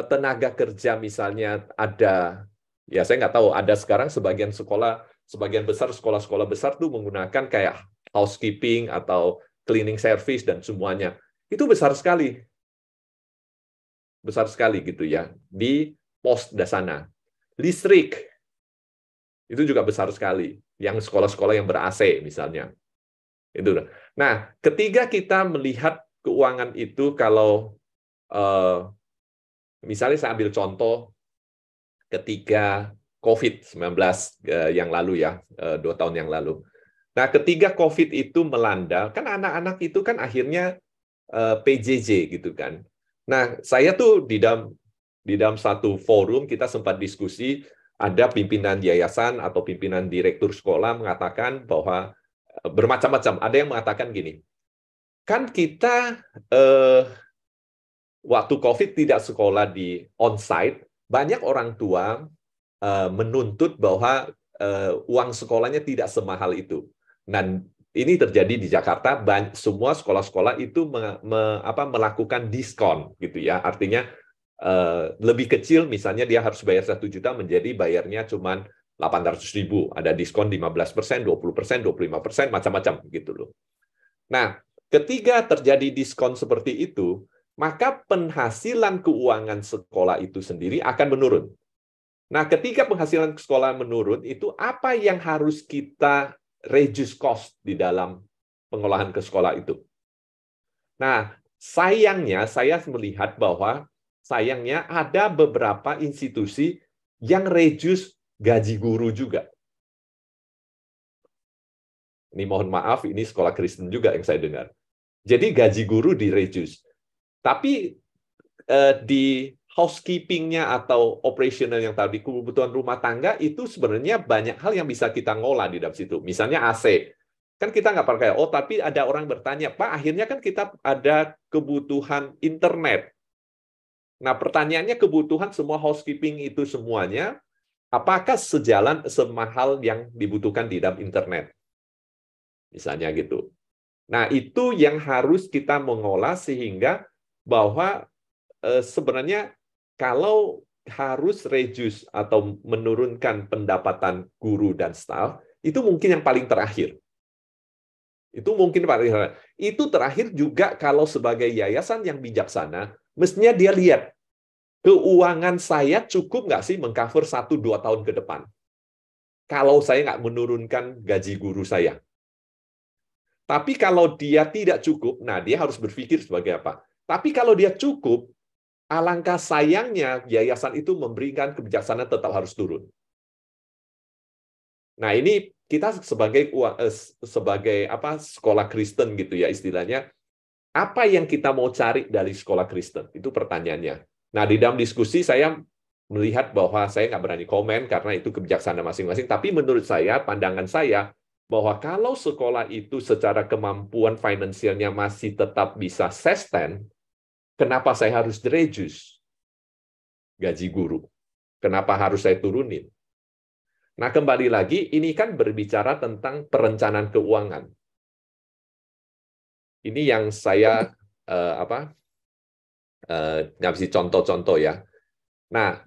tenaga kerja misalnya ada, ya saya nggak tahu, ada sekarang sebagian besar sekolah-sekolah besar tuh menggunakan kayak housekeeping atau cleaning service dan semuanya. Itu besar sekali. Besar sekali gitu ya di pos sana. Listrik itu juga besar sekali. Yang sekolah-sekolah yang ber-AC misalnya. Itu. Nah, ketika kita melihat keuangan itu, kalau misalnya saya ambil contoh ketika COVID-19 yang lalu ya, 2 tahun yang lalu. Nah, ketika COVID itu melanda, kan anak-anak itu kan akhirnya PJJ gitu kan. Nah, saya tuh di dalam satu forum kita sempat diskusi, ada pimpinan yayasan atau pimpinan direktur sekolah mengatakan bahwa bermacam-macam. Ada yang mengatakan gini, kan kita waktu COVID tidak sekolah di onsite, banyak orang tua menuntut bahwa uang sekolahnya tidak semahal itu. Dan ini terjadi di Jakarta, semua sekolah-sekolah itu melakukan diskon, gitu ya. Artinya lebih kecil, misalnya dia harus bayar 1 juta, menjadi bayarnya cuma 800.000. Ada diskon 15%, 20%, 25%, macam-macam gitu loh. Nah, ketika terjadi diskon seperti itu, maka penghasilan keuangan sekolah itu sendiri akan menurun. Nah, ketika penghasilan sekolah menurun, itu apa yang harus kita reduce cost di dalam pengolahan ke sekolah itu? Nah, sayangnya saya melihat bahwa sayangnya ada beberapa institusi yang reduce gaji guru juga. Ini mohon maaf, ini sekolah Kristen juga yang saya dengar. Jadi gaji guru di-reduce. Tapi di housekeeping-nya atau operational yang tadi, kebutuhan rumah tangga, itu sebenarnya banyak hal yang bisa kita ngolah di dalam situ. Misalnya AC. Kan kita nggak pakai, tapi ada orang bertanya, Pak, akhirnya kan kita ada kebutuhan internet. Nah, pertanyaannya, kebutuhan semua housekeeping itu semuanya, apakah sejalan semahal yang dibutuhkan di dalam internet? Misalnya gitu. Nah, itu yang harus kita mengolah sehingga bahwa sebenarnya kalau harus reduce atau menurunkan pendapatan guru dan staf, itu mungkin yang paling terakhir. Itu mungkin paling terakhir. Itu terakhir juga kalau sebagai yayasan yang bijaksana, mestinya dia lihat, keuangan saya cukup nggak sih mengcover 1-2 tahun ke depan? Kalau saya nggak menurunkan gaji guru saya. Tapi kalau dia tidak cukup, nah dia harus berpikir sebagai apa? Tapi kalau dia cukup, alangkah sayangnya yayasan itu memberikan kebijaksanaan tetap harus turun. Nah, ini kita sebagai sekolah Kristen gitu ya istilahnya, apa yang kita mau cari dari sekolah Kristen? Itu pertanyaannya. Nah, di dalam diskusi saya melihat bahwa saya nggak berani komen karena itu kebijaksanaan masing-masing, tapi menurut saya, pandangan saya, bahwa kalau sekolah itu secara kemampuan finansialnya masih tetap bisa sustain, kenapa saya harus reduce gaji guru? Kenapa harus saya turunin? Nah, kembali lagi, ini kan berbicara tentang perencanaan keuangan. Ini yang saya ngasih contoh-contoh ya. Nah,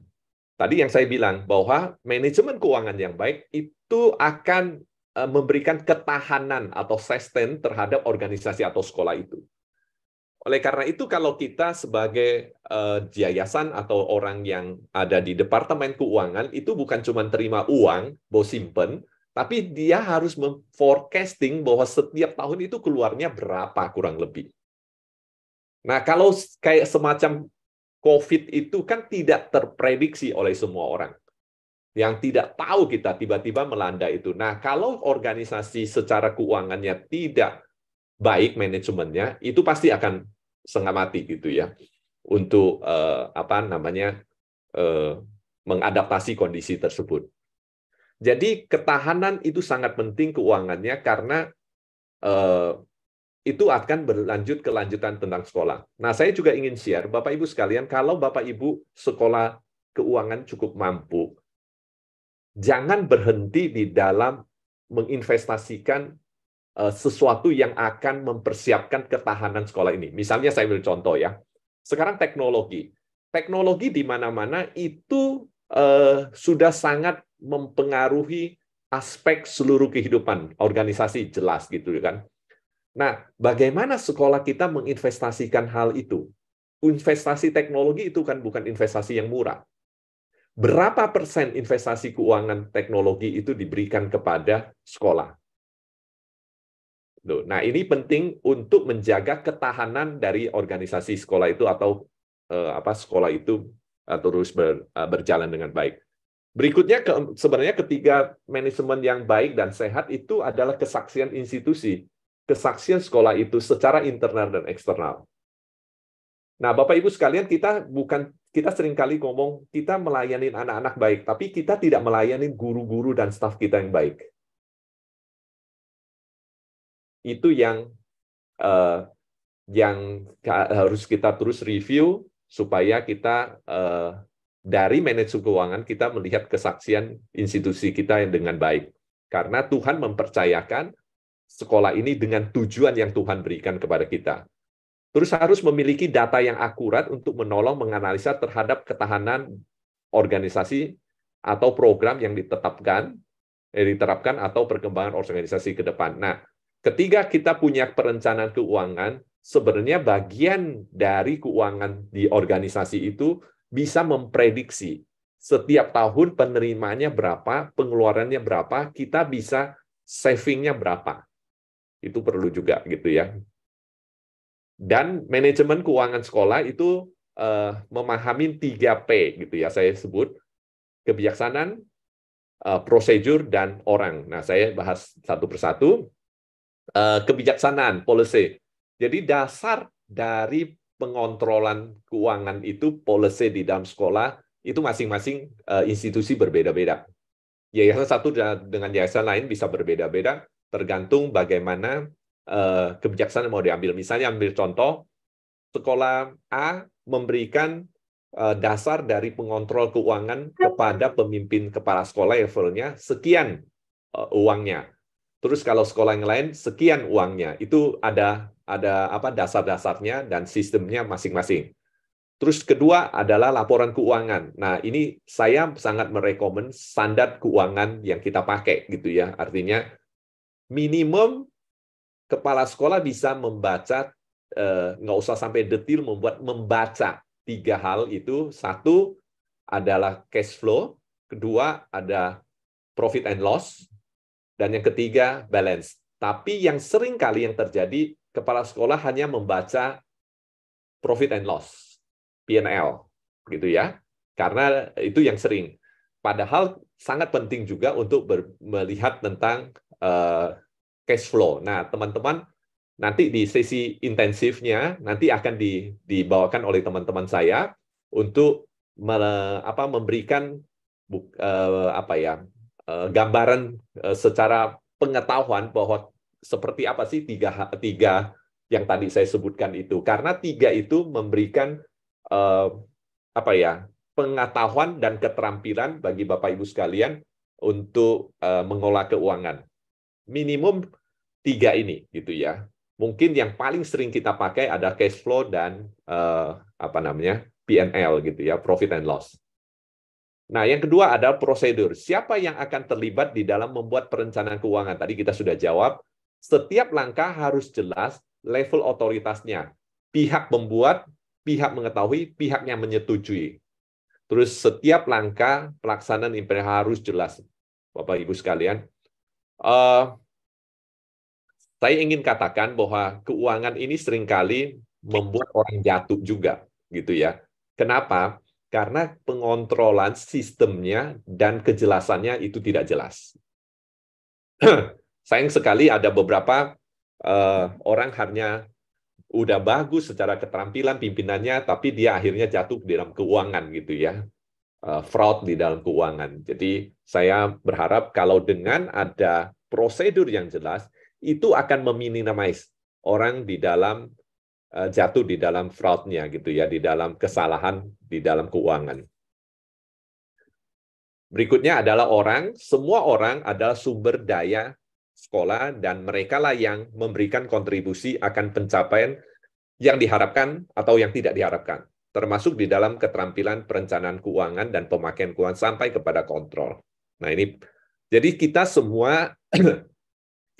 tadi yang saya bilang bahwa manajemen keuangan yang baik itu akan memberikan ketahanan atau sustain terhadap organisasi atau sekolah itu. Oleh karena itu, kalau kita sebagai yayasan atau orang yang ada di Departemen Keuangan, itu bukan cuma terima uang, bawa simpen, tapi dia harus forecasting bahwa setiap tahun itu keluarnya berapa kurang lebih. Nah, kalau kayak semacam COVID itu kan tidak terprediksi oleh semua orang. Yang tidak tahu kita tiba-tiba melanda itu. Nah, kalau organisasi secara keuangannya tidak baik manajemennya, itu pasti akan setengah mati gitu ya untuk mengadaptasi kondisi tersebut. Jadi ketahanan itu sangat penting keuangannya karena itu akan berlanjut kelanjutan tentang sekolah. Nah, saya juga ingin share, Bapak Ibu sekalian, kalau Bapak Ibu sekolah keuangan cukup mampu, jangan berhenti di dalam menginvestasikan sesuatu yang akan mempersiapkan ketahanan sekolah ini. Misalnya saya ambil contoh ya. Sekarang teknologi. Teknologi di mana-mana itu sudah sangat mempengaruhi aspek seluruh kehidupan organisasi, jelas gitu kan. Nah, bagaimana sekolah kita menginvestasikan hal itu? Investasi teknologi itu kan bukan investasi yang murah. Berapa persen investasi keuangan teknologi itu diberikan kepada sekolah? Nah, ini penting untuk menjaga ketahanan dari organisasi sekolah itu atau sekolah itu terus berjalan dengan baik. Berikutnya, sebenarnya ketiga manajemen yang baik dan sehat itu adalah kesaksian institusi, kesaksian sekolah itu secara internal dan eksternal. Nah, Bapak Ibu sekalian, kita seringkali ngomong kita melayani anak-anak baik, tapi kita tidak melayani guru-guru dan staf kita yang baik. Itu yang harus kita terus review supaya kita dari manajemen keuangan kita melihat kesaksian institusi kita yang dengan baik. Karena Tuhan mempercayakan sekolah ini dengan tujuan yang Tuhan berikan kepada kita. Terus harus memiliki data yang akurat untuk menolong menganalisa terhadap ketahanan organisasi atau program yang diterapkan atau perkembangan organisasi ke depan. Nah, ketika kita punya perencanaan keuangan, sebenarnya bagian dari keuangan di organisasi itu bisa memprediksi setiap tahun penerimaannya berapa, pengeluarannya berapa, kita bisa savingnya berapa. Itu perlu juga gitu ya. Dan manajemen keuangan sekolah itu memahami 3P gitu ya, saya sebut kebijaksanaan, prosedur, dan orang. Nah, saya bahas satu persatu. Kebijaksanaan, policy. Jadi dasar dari pengontrolan keuangan itu policy di dalam sekolah itu masing-masing institusi berbeda-beda. Yayasan satu dengan yayasan lain bisa berbeda-beda tergantung bagaimana kebijaksanaan mau diambil. Misalnya ambil contoh, sekolah A memberikan dasar dari pengontrol keuangan kepada pemimpin kepala sekolah levelnya sekian uangnya. Terus kalau sekolah yang lain sekian uangnya. Itu ada dasar-dasarnya dan sistemnya masing-masing. Terus kedua adalah laporan keuangan. Nah, ini saya sangat merekomend standar keuangan yang kita pakai gitu ya. Artinya minimum kepala sekolah bisa membaca, nggak usah sampai detail, membaca 3 hal itu. Satu adalah cash flow, kedua ada profit and loss, dan yang ketiga balance. Tapi yang sering kali yang terjadi, kepala sekolah hanya membaca profit and loss, P&L, gitu ya. Karena itu yang sering. Padahal sangat penting juga untuk melihat tentang cash flow. Nah, teman-teman, nanti di sesi intensifnya nanti akan dibawakan oleh teman-teman saya untuk memberikan gambaran secara pengetahuan bahwa seperti apa sih tiga yang tadi saya sebutkan itu. Karena 3 itu memberikan pengetahuan dan keterampilan bagi Bapak Ibu sekalian untuk mengolah keuangan. Minimum 3 ini gitu ya. Mungkin yang paling sering kita pakai ada cash flow dan P&L gitu ya, profit and loss. Nah, yang kedua adalah prosedur. Siapa yang akan terlibat di dalam membuat perencanaan keuangan? Tadi kita sudah jawab. Setiap langkah harus jelas level otoritasnya. Pihak pembuat, pihak mengetahui, pihaknya menyetujui. Terus setiap langkah pelaksanaan harus jelas, Bapak Ibu sekalian. Saya ingin katakan bahwa keuangan ini seringkali membuat orang jatuh juga, gitu ya. Kenapa? Karena pengontrolan sistemnya dan kejelasannya itu tidak jelas. Sayang sekali ada beberapa orang hanya udah bagus secara keterampilan pimpinannya, tapi dia akhirnya jatuh di dalam keuangan gitu ya. Fraud di dalam keuangan. Jadi saya berharap kalau dengan ada prosedur yang jelas, itu akan meminimais orang di dalam jatuh di dalam fraud-nya gitu ya, di dalam kesalahan di dalam keuangan. Berikutnya adalah semua orang adalah sumber daya sekolah dan mereka lah yang memberikan kontribusi akan pencapaian yang diharapkan atau yang tidak diharapkan, termasuk di dalam keterampilan perencanaan keuangan dan pemakaian keuangan sampai kepada kontrol. Nah, ini jadi kita semua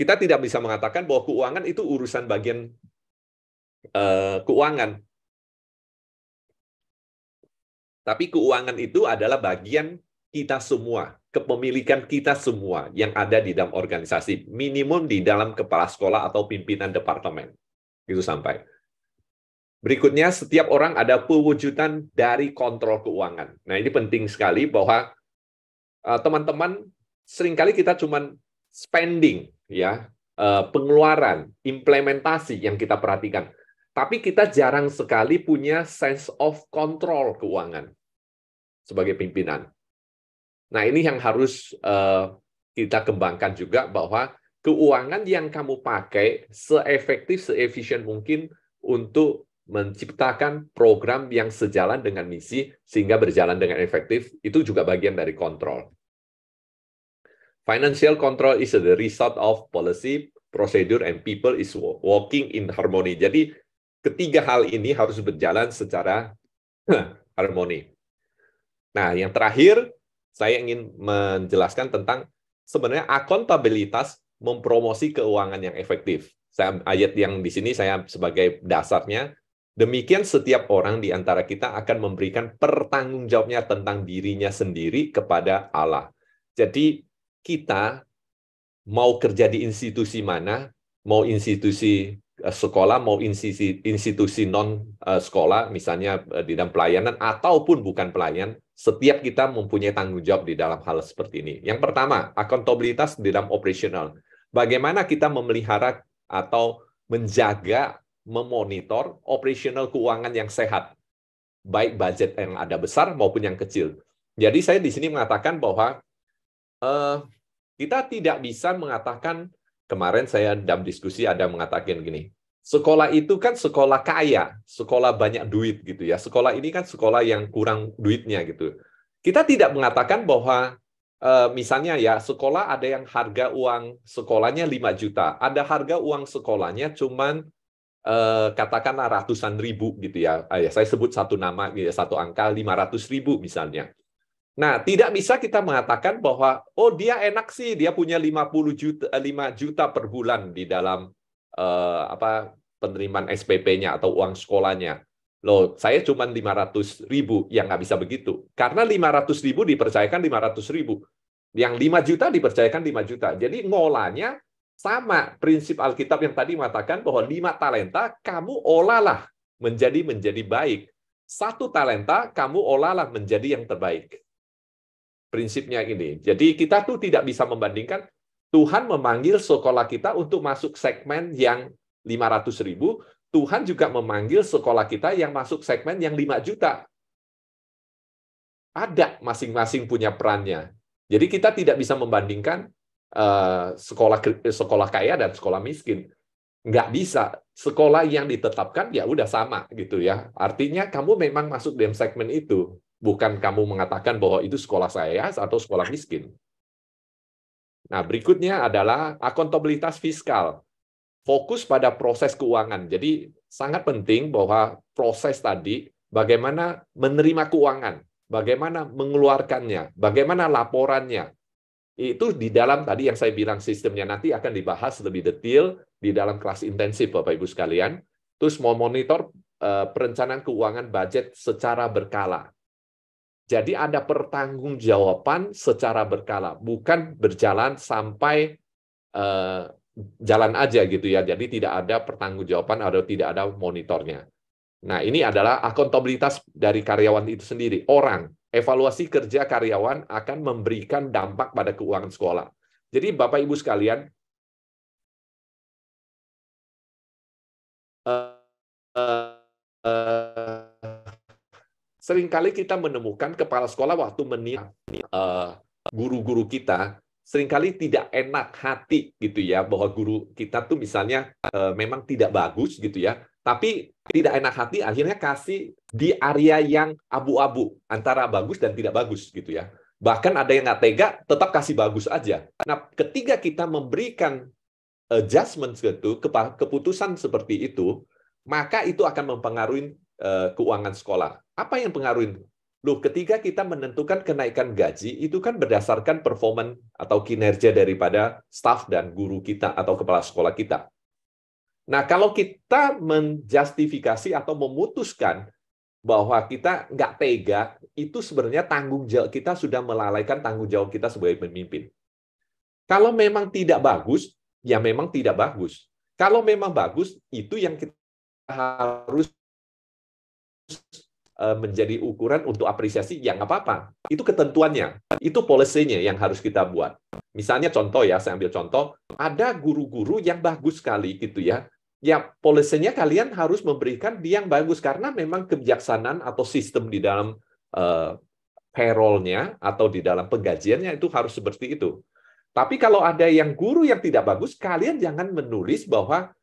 Kita tidak bisa mengatakan bahwa keuangan itu urusan bagian keuangan. Tapi keuangan itu adalah bagian kita semua, kepemilikan kita semua yang ada di dalam organisasi, minimum di dalam kepala sekolah atau pimpinan departemen. Itu sampai. Berikutnya, setiap orang ada pewujudan dari kontrol keuangan. Nah, ini penting sekali bahwa teman-teman, seringkali kita cuma spending, ya, pengeluaran, implementasi yang kita perhatikan. Tapi kita jarang sekali punya sense of control keuangan sebagai pimpinan. Nah, ini yang harus kita kembangkan juga, bahwa keuangan yang kamu pakai seefektif, seefisien mungkin untuk menciptakan program yang sejalan dengan misi sehingga berjalan dengan efektif, itu juga bagian dari kontrol. Financial control is the result of policy, procedure, and people is working in harmony. Jadi, ketiga hal ini harus berjalan secara harmoni. Nah, yang terakhir, saya ingin menjelaskan tentang sebenarnya akuntabilitas mempromosi keuangan yang efektif. Ayat yang di sini saya sebagai dasarnya, demikian setiap orang di antara kita akan memberikan pertanggungjawabannya tentang dirinya sendiri kepada Allah. Jadi, kita mau kerja di institusi mana, mau institusi sekolah, mau institusi non-sekolah, misalnya di dalam pelayanan, ataupun bukan pelayan, setiap kita mempunyai tanggung jawab di dalam hal seperti ini. Yang pertama, akuntabilitas di dalam operasional. Bagaimana kita memelihara atau menjaga, memonitor operasional keuangan yang sehat, baik budget yang ada besar maupun yang kecil. Jadi saya di sini mengatakan bahwa kita tidak bisa mengatakan, kemarin saya dalam diskusi ada mengatakan gini, sekolah itu kan sekolah kaya, sekolah banyak duit gitu ya. Sekolah ini kan sekolah yang kurang duitnya gitu. Kita tidak mengatakan bahwa misalnya ya sekolah ada yang harga uang sekolahnya 5 juta, ada harga uang sekolahnya cuman katakanlah ratusan ribu gitu ya. Saya sebut satu nama, satu angka 500.000 misalnya. Nah, tidak bisa kita mengatakan bahwa oh dia enak sih, dia punya 5 juta per bulan di dalam penerimaan SPP-nya atau uang sekolahnya. Loh, saya cuma 500.000, yang nggak bisa begitu. Karena 500.000 dipercayakan 500.000. Yang 5 juta dipercayakan 5 juta. Jadi ngolahnya sama prinsip Alkitab yang tadi mengatakan bahwa 5 talenta kamu olahlah menjadi baik. 1 talenta kamu olahlah menjadi yang terbaik. Prinsipnya ini. Jadi kita tuh tidak bisa membandingkan. Tuhan memanggil sekolah kita untuk masuk segmen yang 500.000, Tuhan juga memanggil sekolah kita yang masuk segmen yang 5 juta. Ada, masing-masing punya perannya. Jadi kita tidak bisa membandingkan sekolah kaya dan sekolah miskin. Nggak bisa. Sekolah yang ditetapkan ya udah sama gitu ya. Artinya kamu memang masuk dalam segmen itu. Bukan kamu mengatakan bahwa itu sekolah saya atau sekolah miskin. Nah, berikutnya adalah akuntabilitas fiskal. Fokus pada proses keuangan. Jadi, sangat penting bahwa proses tadi, bagaimana menerima keuangan, bagaimana mengeluarkannya, bagaimana laporannya. Itu di dalam tadi yang saya bilang sistemnya nanti akan dibahas lebih detail di dalam kelas intensif, Bapak-Ibu sekalian. Terus mau monitor perencanaan keuangan budget secara berkala. Jadi ada pertanggungjawaban secara berkala, bukan berjalan sampai jalan aja gitu ya. Jadi tidak ada pertanggungjawaban atau tidak ada monitornya. Nah, ini adalah akuntabilitas dari karyawan itu sendiri. Orang, evaluasi kerja karyawan akan memberikan dampak pada keuangan sekolah. Jadi Bapak Ibu sekalian, seringkali kita menemukan kepala sekolah waktu menilai guru-guru kita, seringkali tidak enak hati gitu ya, bahwa guru kita tuh misalnya memang tidak bagus gitu ya, tapi tidak enak hati akhirnya kasih di area yang abu-abu, antara bagus dan tidak bagus gitu ya. Bahkan ada yang nggak tega, tetap kasih bagus aja. Nah, ketika kita memberikan adjustment gitu, keputusan seperti itu, maka itu akan mempengaruhi keuangan sekolah. Apa yang pengaruhi? Loh, ketika kita menentukan kenaikan gaji, itu kan berdasarkan performan atau kinerja daripada staf dan guru kita atau kepala sekolah kita. Nah, kalau kita menjustifikasi atau memutuskan bahwa kita nggak tega, itu sebenarnya tanggung jawab kita sudah melalaikan tanggung jawab kita sebagai pemimpin. Kalau memang tidak bagus, ya memang tidak bagus. Kalau memang bagus, itu yang kita harus menjadi ukuran untuk apresiasi, ya nggak apa-apa. Itu ketentuannya, itu policy-nya yang harus kita buat. Misalnya contoh ya, saya ambil contoh, ada guru-guru yang bagus sekali gitu ya. Ya policy-nya kalian harus memberikan dia yang bagus, karena memang kebijaksanaan atau sistem di dalam payroll-nya atau di dalam penggajiannya itu harus seperti itu. Tapi kalau ada yang guru yang tidak bagus, kalian jangan menulis bahwa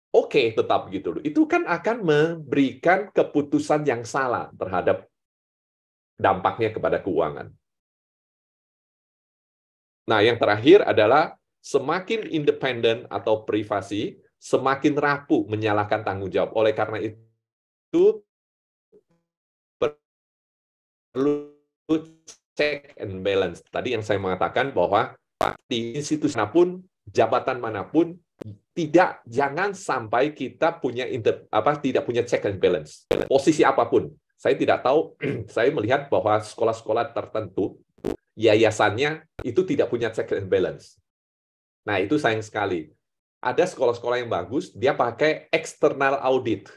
oke, tetap gitu loh. Itu kan akan memberikan keputusan yang salah terhadap dampaknya kepada keuangan. Nah, yang terakhir adalah semakin independen atau privasi, semakin rapuh menyalahkan tanggung jawab. Oleh karena itu, perlu check and balance. Tadi yang saya mengatakan bahwa di institusi manapun, jabatan manapun, jangan sampai kita tidak punya check and balance. Posisi apapun. Saya tidak tahu, saya melihat bahwa sekolah-sekolah tertentu, yayasannya itu tidak punya check and balance. Nah, itu sayang sekali. Ada sekolah-sekolah yang bagus, dia pakai external audit,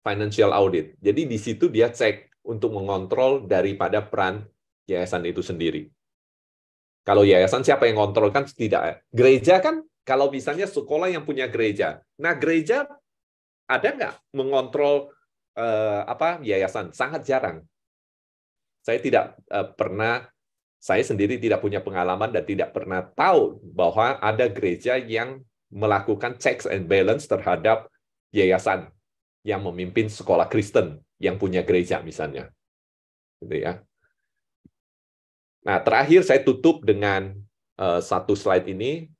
financial audit. Jadi di situ dia cek untuk mengontrol daripada peran yayasan itu sendiri. Kalau yayasan siapa yang kontrol kan tidak. Gereja kan, kalau misalnya sekolah yang punya gereja, nah gereja ada nggak mengontrol yayasan? Sangat jarang. Saya sendiri tidak punya pengalaman dan tidak pernah tahu bahwa ada gereja yang melakukan checks and balance terhadap yayasan yang memimpin sekolah Kristen yang punya gereja misalnya. Gitu ya. Nah, terakhir saya tutup dengan satu slide ini.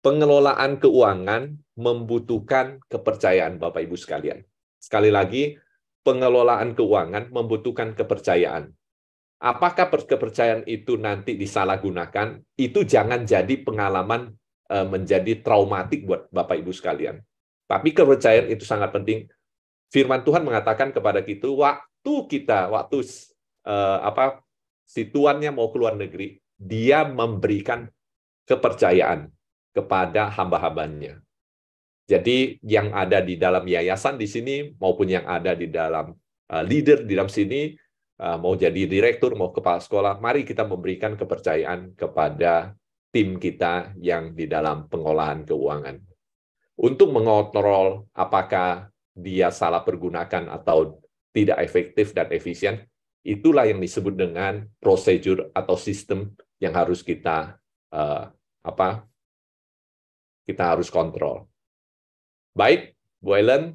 Pengelolaan keuangan membutuhkan kepercayaan, Bapak Ibu sekalian. Sekali lagi, pengelolaan keuangan membutuhkan kepercayaan. Apakah kepercayaan itu nanti disalahgunakan? Itu jangan jadi pengalaman menjadi traumatik buat Bapak Ibu sekalian. Tapi kepercayaan itu sangat penting. Firman Tuhan mengatakan kepada kita, waktu si tuannya mau keluar negeri, dia memberikan kepercayaan kepada hamba-hambanya. Jadi yang ada di dalam yayasan di sini maupun yang ada di dalam leader di dalam sini, mau jadi direktur, mau kepala sekolah, mari kita memberikan kepercayaan kepada tim kita yang di dalam pengolahan keuangan. Untuk mengontrol apakah dia salah pergunakan atau tidak efektif dan efisien, itulah yang disebut dengan prosedur atau sistem yang harus kita harus kontrol. Baik, Bu Ellen,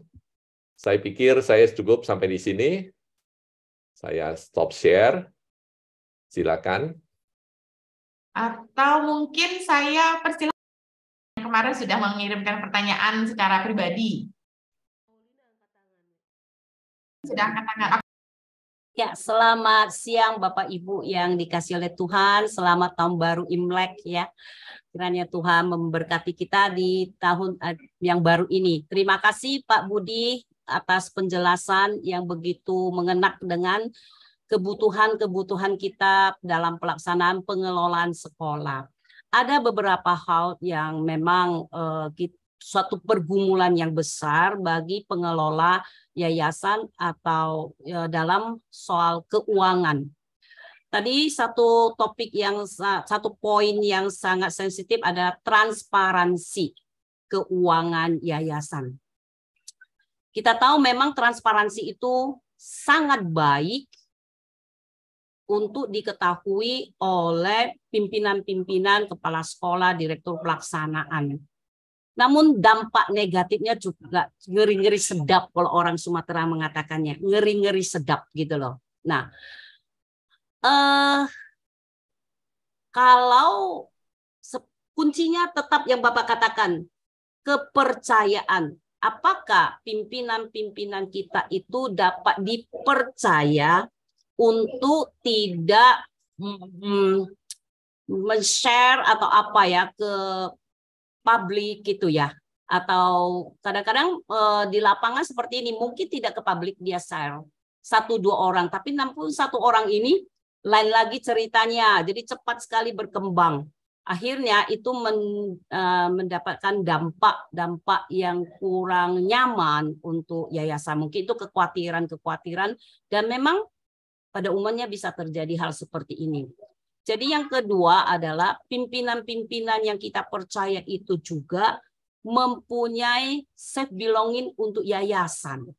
saya pikir saya cukup sampai di sini. Saya stop share. Silakan. Atau mungkin saya persilakan, kemarin sudah mengirimkan pertanyaan secara pribadi. Sudah angkat tangan. Ya, selamat siang Bapak Ibu yang dikasih oleh Tuhan. Selamat tahun baru Imlek ya. Kiranya Tuhan memberkati kita di tahun yang baru ini. Terima kasih Pak Budi atas penjelasan yang begitu mengena dengan kebutuhan-kebutuhan kita dalam pelaksanaan pengelolaan sekolah. Ada beberapa hal yang memang suatu pergumulan yang besar bagi pengelola yayasan atau dalam soal keuangan. Tadi satu poin yang sangat sensitif adalah transparansi keuangan yayasan. Kita tahu memang transparansi itu sangat baik untuk diketahui oleh pimpinan-pimpinan, kepala sekolah, direktur pelaksanaan. Namun dampak negatifnya juga ngeri-ngeri sedap kalau orang Sumatera mengatakannya, ngeri-ngeri sedap gitu loh. Nah, kalau kuncinya tetap yang Bapak katakan, kepercayaan. Apakah pimpinan-pimpinan kita itu dapat dipercaya untuk tidak men-share atau apa ya ke publik gitu ya. Atau kadang-kadang di lapangan seperti ini mungkin tidak ke publik dia share 1-2 orang, tapi 61 orang ini lain lagi ceritanya. Jadi cepat sekali berkembang. Akhirnya itu mendapatkan dampak yang kurang nyaman untuk yayasan. Mungkin itu kekhawatiran dan memang pada umumnya bisa terjadi hal seperti ini. Jadi yang kedua adalah pimpinan-pimpinan yang kita percaya itu juga mempunyai self belonging untuk yayasan.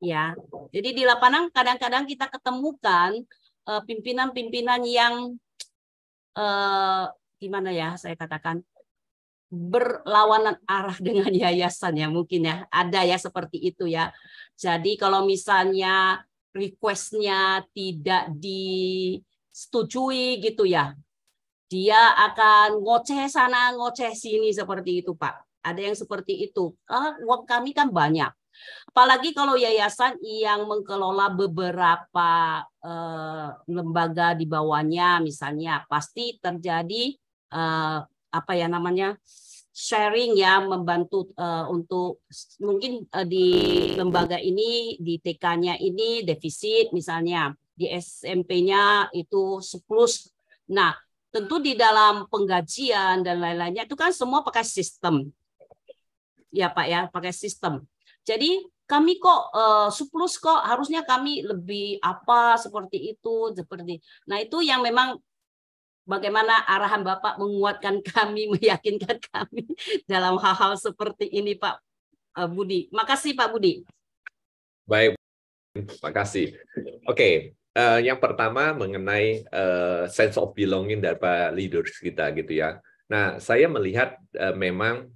Ya. Jadi di lapangan kadang-kadang kita ketemukan pimpinan-pimpinan yang gimana ya saya katakan berlawanan arah dengan yayasan ya, mungkin ya ada ya seperti itu ya. Jadi kalau misalnya request-nya tidak disetujui gitu ya, dia akan ngoceh sana ngoceh sini seperti itu Pak. Ada yang seperti itu. Uang kami kan banyak. Apalagi kalau yayasan yang mengelola beberapa lembaga di bawahnya, misalnya pasti terjadi apa ya namanya sharing ya, membantu untuk mungkin di lembaga ini di TK-nya ini defisit misalnya, di SMP-nya itu surplus. Nah, tentu di dalam penggajian dan lain-lainnya itu kan semua pakai sistem. Ya Pak ya, pakai sistem. Jadi kami kok surplus kok, harusnya kami lebih apa seperti itu, seperti. Nah, itu yang memang bagaimana arahan Bapak menguatkan kami, meyakinkan kami dalam hal-hal seperti ini Pak Budi. Makasih Pak Budi. Baik, makasih. Oke, yang pertama mengenai sense of belonging dari leaders kita gitu ya. Nah, saya melihat memang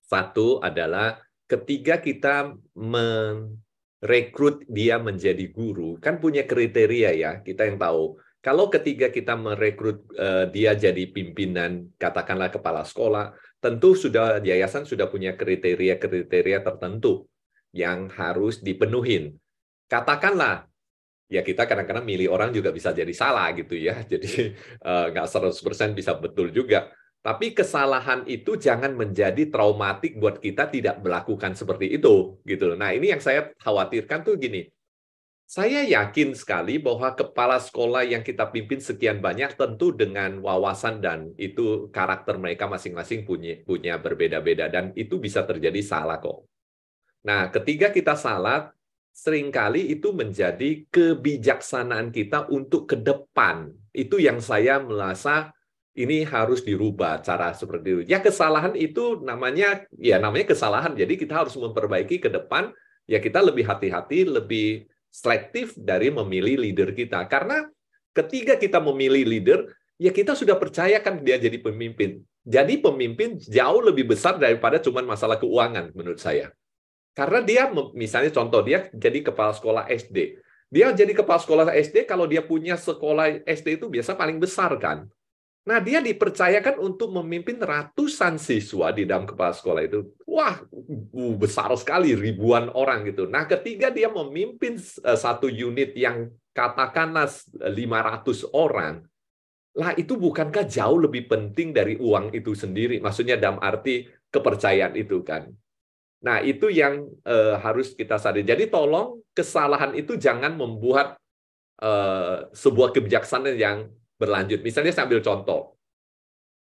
satu adalah ketika kita merekrut dia menjadi guru, kan punya kriteria ya, kita yang tahu. Kalau ketika kita merekrut dia jadi pimpinan, katakanlah kepala sekolah, tentu sudah yayasan sudah punya kriteria-kriteria tertentu yang harus dipenuhin. Katakanlah, ya kita kadang-kadang milih orang juga bisa jadi salah gitu ya, jadi nggak 100% bisa betul juga. Tapi kesalahan itu jangan menjadi traumatik buat kita tidak melakukan seperti itu gitu. Nah, ini yang saya khawatirkan tuh gini. Saya yakin sekali bahwa kepala sekolah yang kita pimpin sekian banyak tentu dengan wawasan dan itu karakter mereka masing-masing punya berbeda-beda dan itu bisa terjadi salah kok. Nah, ketika kita salah, seringkali itu menjadi kebijaksanaan kita untuk ke depan. Itu yang saya merasa ini harus dirubah cara seperti itu. Ya kesalahan itu namanya kesalahan. Jadi kita harus memperbaiki ke depan. Ya kita lebih hati-hati, lebih selektif dari memilih leader kita. Karena ketika kita memilih leader, ya kita sudah percayakan dia jadi pemimpin. Jadi pemimpin jauh lebih besar daripada cuma masalah keuangan menurut saya. Karena dia misalnya contoh dia jadi kepala sekolah SD. Dia jadi kepala sekolah SD kalau dia punya sekolah SD itu biasa paling besar kan. Nah, dia dipercayakan untuk memimpin ratusan siswa di dalam kepala sekolah itu. Wah, besar sekali, ribuan orang gitu. Nah, ketika dia memimpin satu unit yang katakanlah 500 orang, lah itu bukankah jauh lebih penting dari uang itu sendiri? Maksudnya dalam arti kepercayaan itu kan. Nah, itu yang harus kita sadari. Jadi tolong kesalahan itu jangan membuat sebuah kebijaksanaan yang berlanjut. Misalnya saya ambil contoh.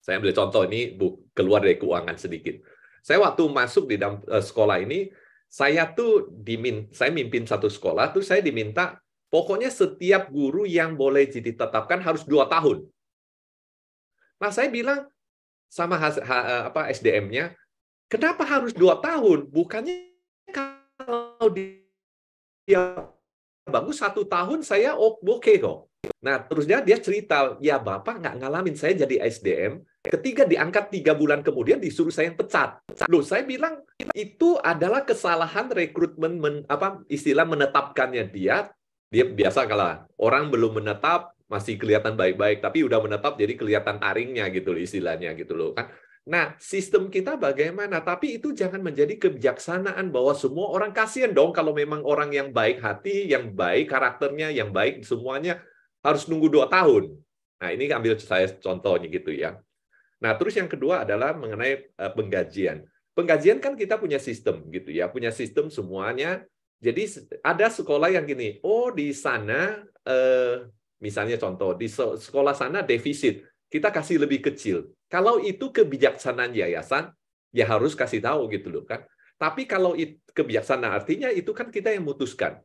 Saya ambil contoh ini keluar dari keuangan sedikit. Saya waktu masuk di dalam sekolah ini, saya mimpin satu sekolah, tuh saya diminta pokoknya setiap guru yang boleh ditetapkan harus 2 tahun. Nah, saya bilang sama SDM-nya, kenapa harus 2 tahun? Bukannya kalau dia bagus 1 tahun saya oke kok. Nah, terusnya dia cerita, ya Bapak nggak ngalamin, saya jadi SDM, ketika diangkat 3 bulan kemudian disuruh saya yang pecat. Loh, saya bilang, itu adalah kesalahan rekrutmen, istilah menetapkannya dia biasa kalau orang belum menetap, masih kelihatan baik-baik, tapi udah menetap jadi kelihatan taringnya gitu loh istilahnya gitu loh kan. Nah, sistem kita bagaimana? Tapi itu jangan menjadi kebijaksanaan bahwa semua orang, kasihan dong kalau memang orang yang baik hati, yang baik karakternya, yang baik semuanya harus nunggu 2 tahun. Nah, ini ambil saya contohnya gitu ya. Nah, terus yang kedua adalah mengenai penggajian. Penggajian kan kita punya sistem gitu ya, punya sistem semuanya. Jadi ada sekolah yang gini, oh di sana, misalnya contoh, di sekolah sana defisit, kita kasih lebih kecil. Kalau itu kebijaksanaan yayasan, ya harus kasih tahu gitu loh kan. Tapi kalau kebijaksanaan artinya itu kan kita yang memutuskan.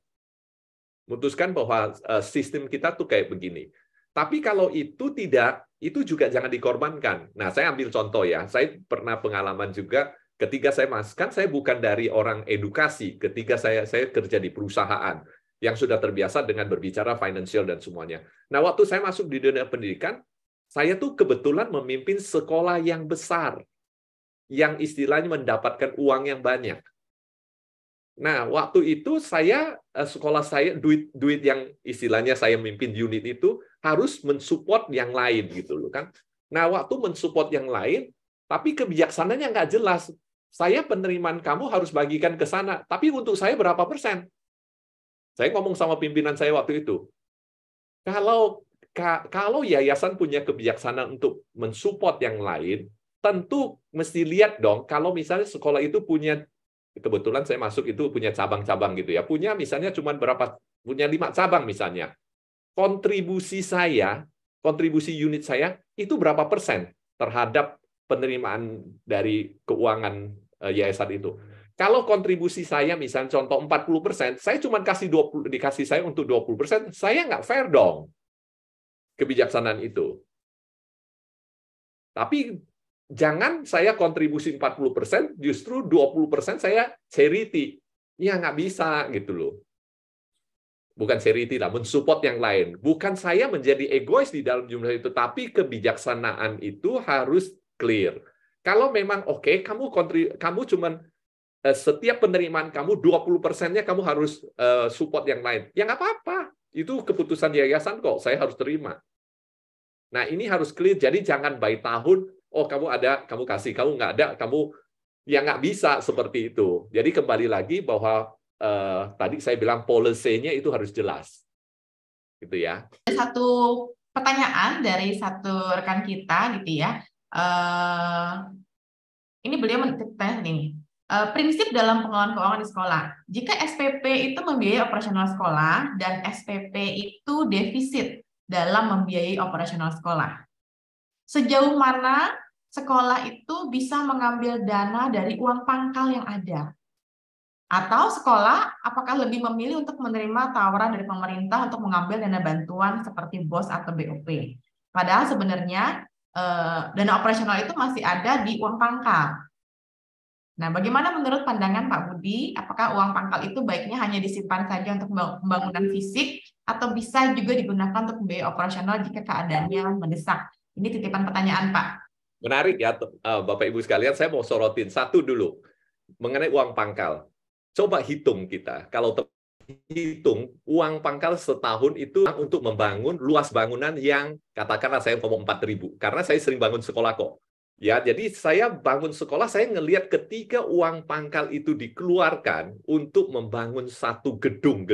Memutuskan bahwa sistem kita tuh kayak begini. Tapi kalau itu tidak, itu juga jangan dikorbankan. Nah, saya ambil contoh ya. Saya pernah pengalaman juga ketika saya masuk, kan saya bukan dari orang edukasi. Ketika saya kerja di perusahaan yang sudah terbiasa dengan berbicara financial dan semuanya. Nah, waktu saya masuk di dunia pendidikan, saya tuh kebetulan memimpin sekolah yang besar, yang istilahnya mendapatkan uang yang banyak. Nah, waktu itu sekolah saya, duit yang istilahnya saya memimpin unit itu harus mensupport yang lain gitu loh kan. Nah, waktu mensupport yang lain, tapi kebijaksanaannya nggak jelas. Saya penerimaan kamu harus bagikan ke sana, tapi untuk saya berapa persen? Saya ngomong sama pimpinan saya waktu itu. Kalau yayasan punya kebijaksanaan untuk mensupport yang lain, tentu mesti lihat dong, kalau misalnya sekolah itu punya, kebetulan saya masuk itu punya cabang-cabang gitu ya, punya misalnya punya 5 cabang misalnya. Kontribusi unit saya, itu berapa persen terhadap penerimaan dari keuangan yayasan itu. Kalau kontribusi saya misalnya contoh 40%, saya cuma dikasih saya untuk 20%, saya nggak fair dong. Kebijaksanaan itu. Tapi jangan saya kontribusi 40%, justru 20% saya charity. Ya nggak bisa gitu loh. Bukan charity lah, mensupport yang lain. Bukan saya menjadi egois di dalam jumlah itu, tapi kebijaksanaan itu harus clear. Kalau memang oke, kamu cuman setiap penerimaan kamu 20%-nya kamu harus support yang lain. Ya nggak apa-apa. Itu keputusan yayasan kok, saya harus terima. Nah, ini harus clear. Jadi jangan by tahun, oh kamu ada, kamu kasih, kamu nggak ada, kamu ya nggak bisa seperti itu. Jadi kembali lagi bahwa tadi saya bilang policy-nya itu harus jelas. Gitu ya. Ada satu pertanyaan dari satu rekan kita gitu ya. Ini beliau menitipkan ini. Prinsip dalam pengelolaan keuangan di sekolah. Jika SPP itu membiayai operasional sekolah dan SPP itu defisit dalam membiayai operasional sekolah. Sejauh mana sekolah itu bisa mengambil dana dari uang pangkal yang ada? Atau sekolah apakah lebih memilih untuk menerima tawaran dari pemerintah untuk mengambil dana bantuan seperti BOS atau BOP? Padahal sebenarnya dana operasional itu masih ada di uang pangkal. Nah, bagaimana menurut pandangan Pak Budi? Apakah uang pangkal itu baiknya hanya disimpan saja untuk pembangunan fisik atau bisa juga digunakan untuk biaya operasional jika keadaannya mendesak? Ini titipan pertanyaan, Pak. Menarik ya, Bapak Ibu sekalian. Saya mau sorotin satu dulu mengenai uang pangkal. Coba hitung kita. Kalau hitung uang pangkal setahun itu untuk membangun luas bangunan yang katakanlah saya ngomong 4.000. Karena saya sering bangun sekolah kok. Ya, jadi saya bangun sekolah, saya ngelihat ketika uang pangkal itu dikeluarkan untuk membangun satu gedung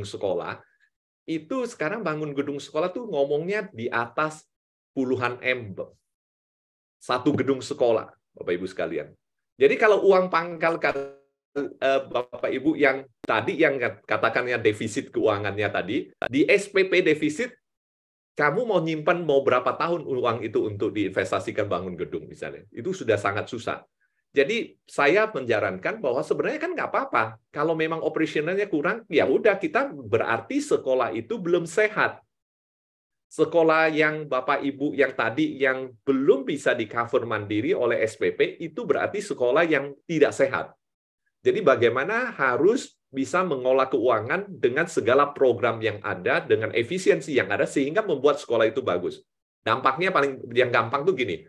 sekolah, itu sekarang bangun gedung sekolah tuh ngomongnya di atas puluhan M. Satu gedung sekolah, Bapak Ibu sekalian. Jadi kalau uang pangkal Bapak Ibu yang tadi yang katakannya defisit keuangannya tadi, di SPP defisit, kamu mau nyimpan mau berapa tahun uang itu untuk diinvestasikan bangun gedung misalnya. Itu sudah sangat susah. Jadi saya menyarankan bahwa sebenarnya kan nggak apa-apa. Kalau memang operasionalnya kurang, ya udah kita berarti sekolah itu belum sehat. Sekolah yang Bapak Ibu yang tadi yang belum bisa di-cover mandiri oleh SPP, itu berarti sekolah yang tidak sehat. Jadi bagaimana harus bisa mengolah keuangan dengan segala program yang ada, dengan efisiensi yang ada, sehingga membuat sekolah itu bagus. Dampaknya yang gampang tuh gini,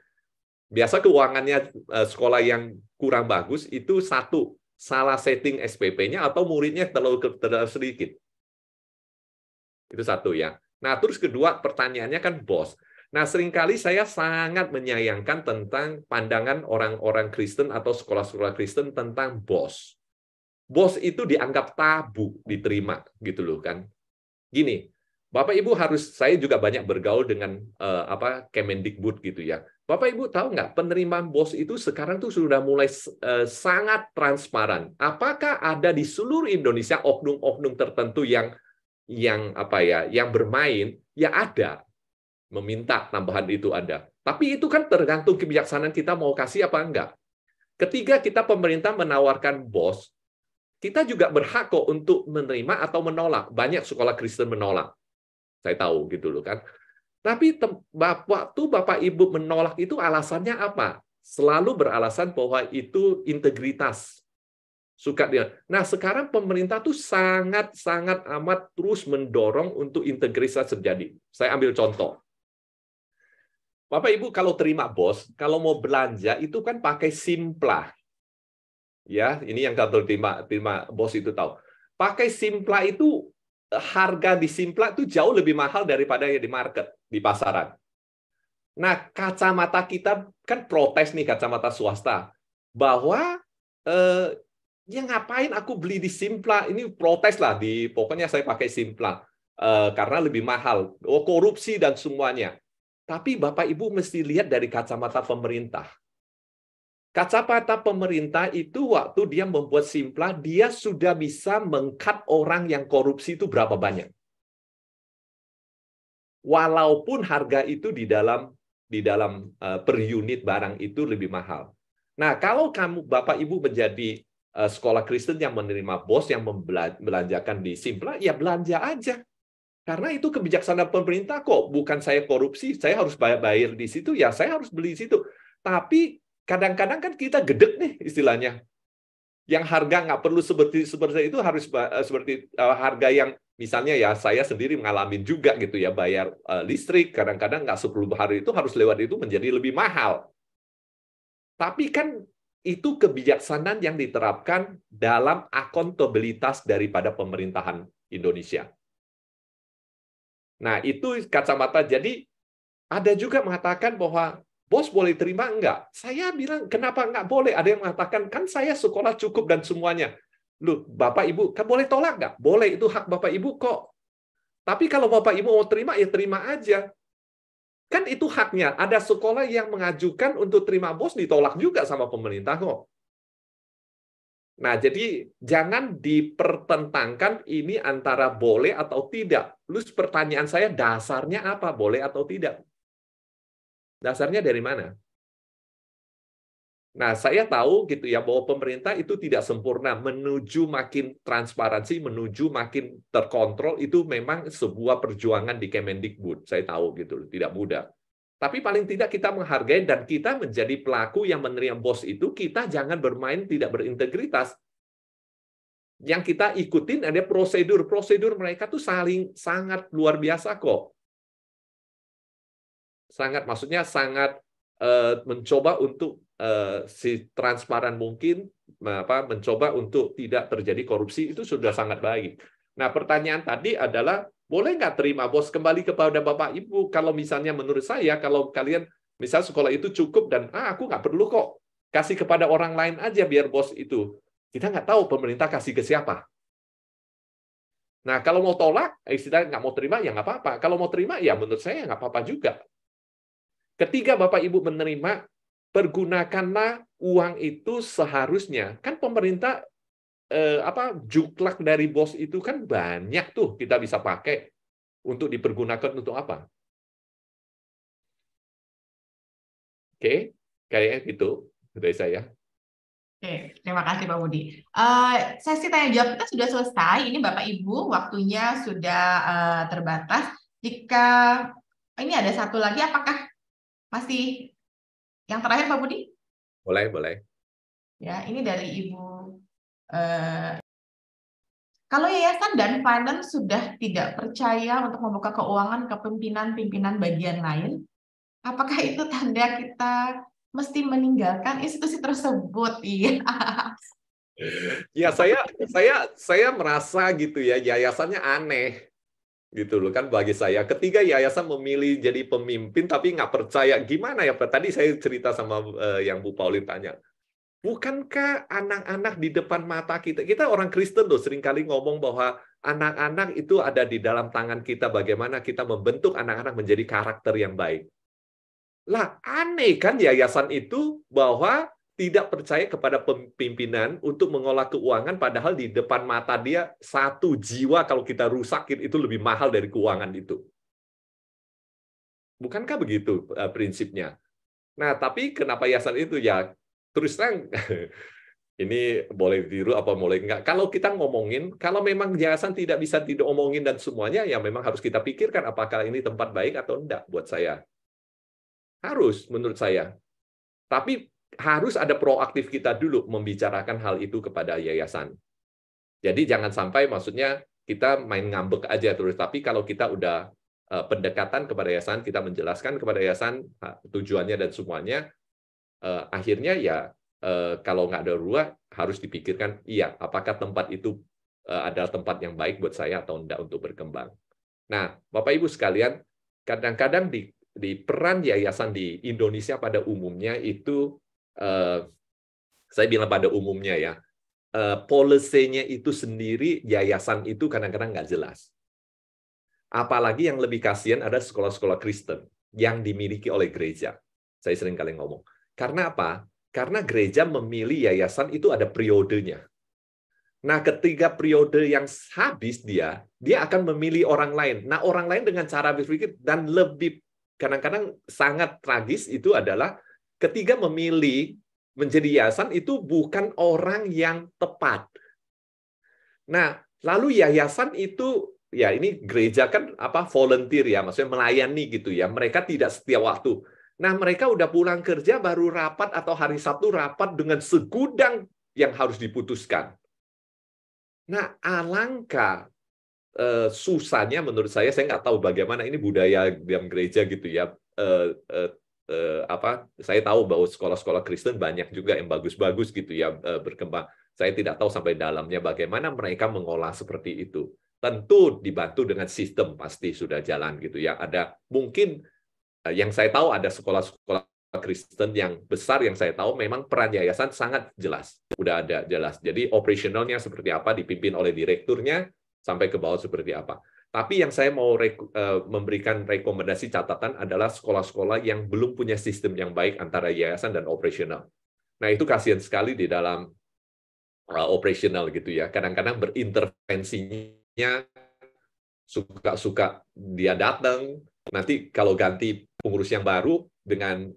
biasa keuangannya sekolah yang kurang bagus, itu satu, salah setting SPP-nya atau muridnya terlalu sedikit. Itu satu ya. Nah, terus kedua pertanyaannya kan BOS. Nah, seringkali saya sangat menyayangkan tentang pandangan orang-orang Kristen atau sekolah-sekolah Kristen tentang bos. Bos itu dianggap tabu diterima, gitu loh kan. Gini, Bapak Ibu saya juga banyak bergaul dengan Kemendikbud gitu ya. Bapak Ibu tahu nggak, penerimaan bos itu sekarang tuh sudah mulai sangat transparan. Apakah ada di seluruh Indonesia oknum-oknum tertentu yang bermain? Ya ada, meminta tambahan itu ada. Tapi itu kan tergantung kebijaksanaan kita mau kasih apa enggak. Ketika pemerintah menawarkan bos, kita juga berhak kok untuk menerima atau menolak. Banyak sekolah Kristen menolak. Saya tahu gitu loh kan. Tapi waktu Bapak Ibu menolak itu alasannya apa? Selalu beralasan bahwa itu integritas. Suka dia. Nah, sekarang pemerintah tuh sangat amat terus mendorong untuk integritas terjadi. Saya ambil contoh. Bapak Ibu kalau terima bos, kalau mau belanja itu kan pakai Simpla. Ya, ini yang kalau terima bos itu tahu. Pakai Simpla itu harga di Simpla itu jauh lebih mahal daripada yang di market, di pasaran. Nah, kacamata kita kan protes nih, kacamata swasta, bahwa ya ngapain aku beli di Simpla, ini protes lah, pokoknya saya pakai Simpla, karena lebih mahal, korupsi dan semuanya. Tapi Bapak Ibu mesti lihat dari kacamata pemerintah. Kacamata pemerintah itu waktu dia membuat Simpla, dia sudah bisa meng-cut orang yang korupsi itu berapa banyak. Walaupun harga itu di dalam per unit barang itu lebih mahal. Nah, kalau Bapak Ibu menjadi sekolah Kristen yang menerima bos yang membelanjakan di Simpla, ya belanja aja. Karena itu kebijaksanaan pemerintah kok, bukan saya korupsi, saya harus bayar di situ, ya saya harus beli di situ. Tapi kadang-kadang kan kita gedek nih istilahnya. Yang harga nggak perlu seperti itu, harus seperti harga yang misalnya ya saya sendiri mengalami juga gitu ya, bayar listrik kadang-kadang nggak 10 hari itu harus lewat itu menjadi lebih mahal. Tapi kan itu kebijaksanaan yang diterapkan dalam akuntabilitas daripada pemerintahan Indonesia. Nah, itu kacamata. Jadi ada juga mengatakan bahwa bos boleh terima enggak? Saya bilang, kenapa enggak boleh? Ada yang mengatakan, kan saya sekolah cukup dan semuanya. Loh, Bapak Ibu, kan boleh tolak enggak? Boleh, itu hak Bapak Ibu kok. Tapi kalau Bapak Ibu mau terima, ya terima aja. Kan itu haknya. Ada sekolah yang mengajukan untuk terima bos, ditolak juga sama pemerintah kok. Nah, jadi jangan dipertentangkan ini antara boleh atau tidak. Terus pertanyaan saya, dasarnya apa? Boleh atau tidak? Dasarnya dari mana? Nah, saya tahu gitu ya bahwa pemerintah itu tidak sempurna, menuju makin transparansi, menuju makin terkontrol itu memang sebuah perjuangan di Kemendikbud. Saya tahu gitu, tidak mudah. Tapi paling tidak kita menghargai dan kita menjadi pelaku yang menerima bos itu, kita jangan bermain tidak berintegritas. Yang kita ikutin ada prosedur mereka tuh sangat luar biasa kok. Maksudnya sangat mencoba untuk transparan mungkin, mencoba untuk tidak terjadi korupsi, itu sudah sangat baik. Nah, pertanyaan tadi adalah, boleh nggak terima bos? Kembali kepada Bapak Ibu, kalau misalnya menurut saya, kalau kalian misal sekolah itu cukup dan aku nggak perlu kok, kasih kepada orang lain aja biar bos itu. Kita nggak tahu pemerintah kasih ke siapa. Nah, kalau mau tolak, istilahnya nggak mau terima, ya nggak apa-apa. Kalau mau terima, ya menurut saya nggak apa-apa juga. Ketika Bapak Ibu menerima, pergunakanlah uang itu seharusnya. Kan pemerintah juklak dari bos itu kan banyak tuh kita bisa pakai untuk dipergunakan untuk apa? Oke, kayaknya gitu dari saya. Oke, terima kasih Pak Budi. Sesi tanya jawab kita sudah selesai. Ini Bapak Ibu, waktunya sudah terbatas. Jika ini ada satu lagi, apakah masih yang terakhir Pak Budi? Boleh. Ya, ini dari Ibu. Kalau yayasan dan finance sudah tidak percaya untuk membuka keuangan ke pimpinan bagian lain, apakah itu tanda kita mesti meninggalkan institusi tersebut? Iya. Ya, saya merasa gitu ya, yayasannya aneh. gitu loh kan bagi saya. Ketika yayasan memilih jadi pemimpin tapi nggak percaya, gimana ya Pak? Tadi saya cerita sama yang Bu Pauline tanya, bukankah anak-anak di depan mata kita orang Kristen loh seringkali ngomong bahwa anak-anak itu ada di dalam tangan kita, bagaimana kita membentuk anak-anak menjadi karakter yang baik. Lah aneh kan yayasan itu bahwa tidak percaya kepada pimpinan untuk mengolah keuangan, padahal di depan mata dia satu jiwa kalau kita rusakin itu lebih mahal dari keuangan itu. Bukankah begitu prinsipnya? Nah, tapi kenapa yayasan itu? Ya, terus terang, ini boleh tiru apa boleh enggak. Kalau kita ngomongin, kalau memang yayasan tidak bisa diomongin dan semuanya, ya memang harus kita pikirkan apakah ini tempat baik atau enggak buat saya. Harus, menurut saya. Tapi harus ada proaktif kita dulu membicarakan hal itu kepada yayasan. Jadi jangan sampai maksudnya kita main ngambek aja terus. Tapi kalau kita udah pendekatan kepada yayasan, kita menjelaskan kepada yayasan tujuannya dan semuanya, akhirnya ya kalau nggak ada ruang harus dipikirkan, iya apakah tempat itu adalah tempat yang baik buat saya atau enggak untuk berkembang. Nah, Bapak Ibu sekalian, kadang-kadang di peran yayasan di Indonesia pada umumnya itu saya bilang pada umumnya ya, policy-nya itu sendiri, yayasan itu kadang-kadang nggak jelas. Apalagi yang lebih kasihan ada sekolah-sekolah Kristen yang dimiliki oleh gereja. Saya sering kali ngomong. Karena apa? Karena gereja memilih yayasan itu ada periodenya. Nah, ketika periode yang habis dia akan memilih orang lain. Nah, orang lain dengan cara berpikir dan lebih kadang-kadang sangat tragis itu adalah ketika memilih menjadi yayasan itu bukan orang yang tepat. Nah, lalu yayasan itu, ya ini gereja kan volunteer ya, maksudnya melayani gitu ya. Mereka tidak setiap waktu. Nah, mereka udah pulang kerja baru rapat atau hari Sabtu rapat dengan segudang yang harus diputuskan. Nah, alangkah susahnya menurut saya nggak tahu bagaimana ini budaya dalam gereja gitu ya. Saya tahu bahwa sekolah-sekolah Kristen banyak juga yang bagus-bagus gitu ya berkembang. Saya tidak tahu sampai dalamnya bagaimana mereka mengolah seperti itu. Tentu dibantu dengan sistem pasti sudah jalan gitu ya. Ada mungkin yang saya tahu ada sekolah-sekolah Kristen yang besar yang saya tahu memang peran yayasan sangat jelas. Udah ada jelas. Jadi operasionalnya seperti apa dipimpin oleh direkturnya sampai ke bawah seperti apa. Tapi yang saya mau memberikan rekomendasi catatan adalah sekolah-sekolah yang belum punya sistem yang baik antara yayasan dan operasional. Nah, itu kasihan sekali di dalam operasional gitu ya. Kadang-kadang berintervensinya suka-suka dia datang, nanti kalau ganti pengurus yang baru dengan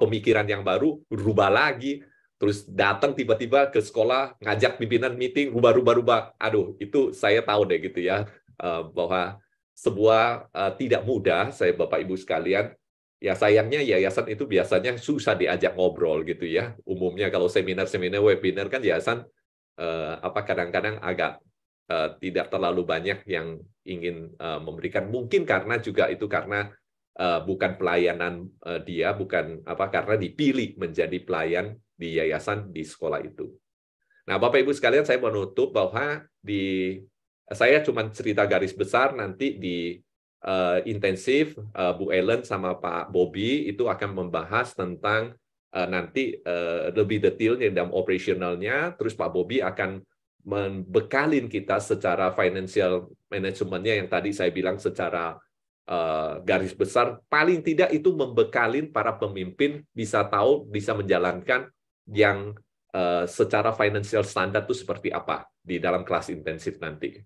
pemikiran yang baru berubah lagi, terus datang tiba-tiba ke sekolah ngajak pimpinan meeting rubah-rubah. Aduh, itu saya tahu deh gitu ya. Bahwa sebuah tidak mudah, saya Bapak Ibu sekalian, ya sayangnya yayasan itu biasanya susah diajak ngobrol gitu ya. Umumnya kalau seminar-seminar, webinar kan yayasan kadang-kadang agak tidak terlalu banyak yang ingin memberikan. Mungkin karena juga itu karena bukan pelayanan dia, bukan karena dipilih menjadi pelayan di yayasan di sekolah itu. Nah, Bapak Ibu sekalian, saya menutup bahwa saya cuma cerita garis besar, nanti di intensif Bu Ellen sama Pak Bobby itu akan membahas tentang nanti lebih detailnya dalam operasionalnya, terus Pak Bobby akan membekalin kita secara financial manajemennya yang tadi saya bilang secara garis besar, paling tidak itu membekalin para pemimpin bisa tahu, bisa menjalankan yang secara financial standar itu seperti apa di dalam kelas intensif nanti.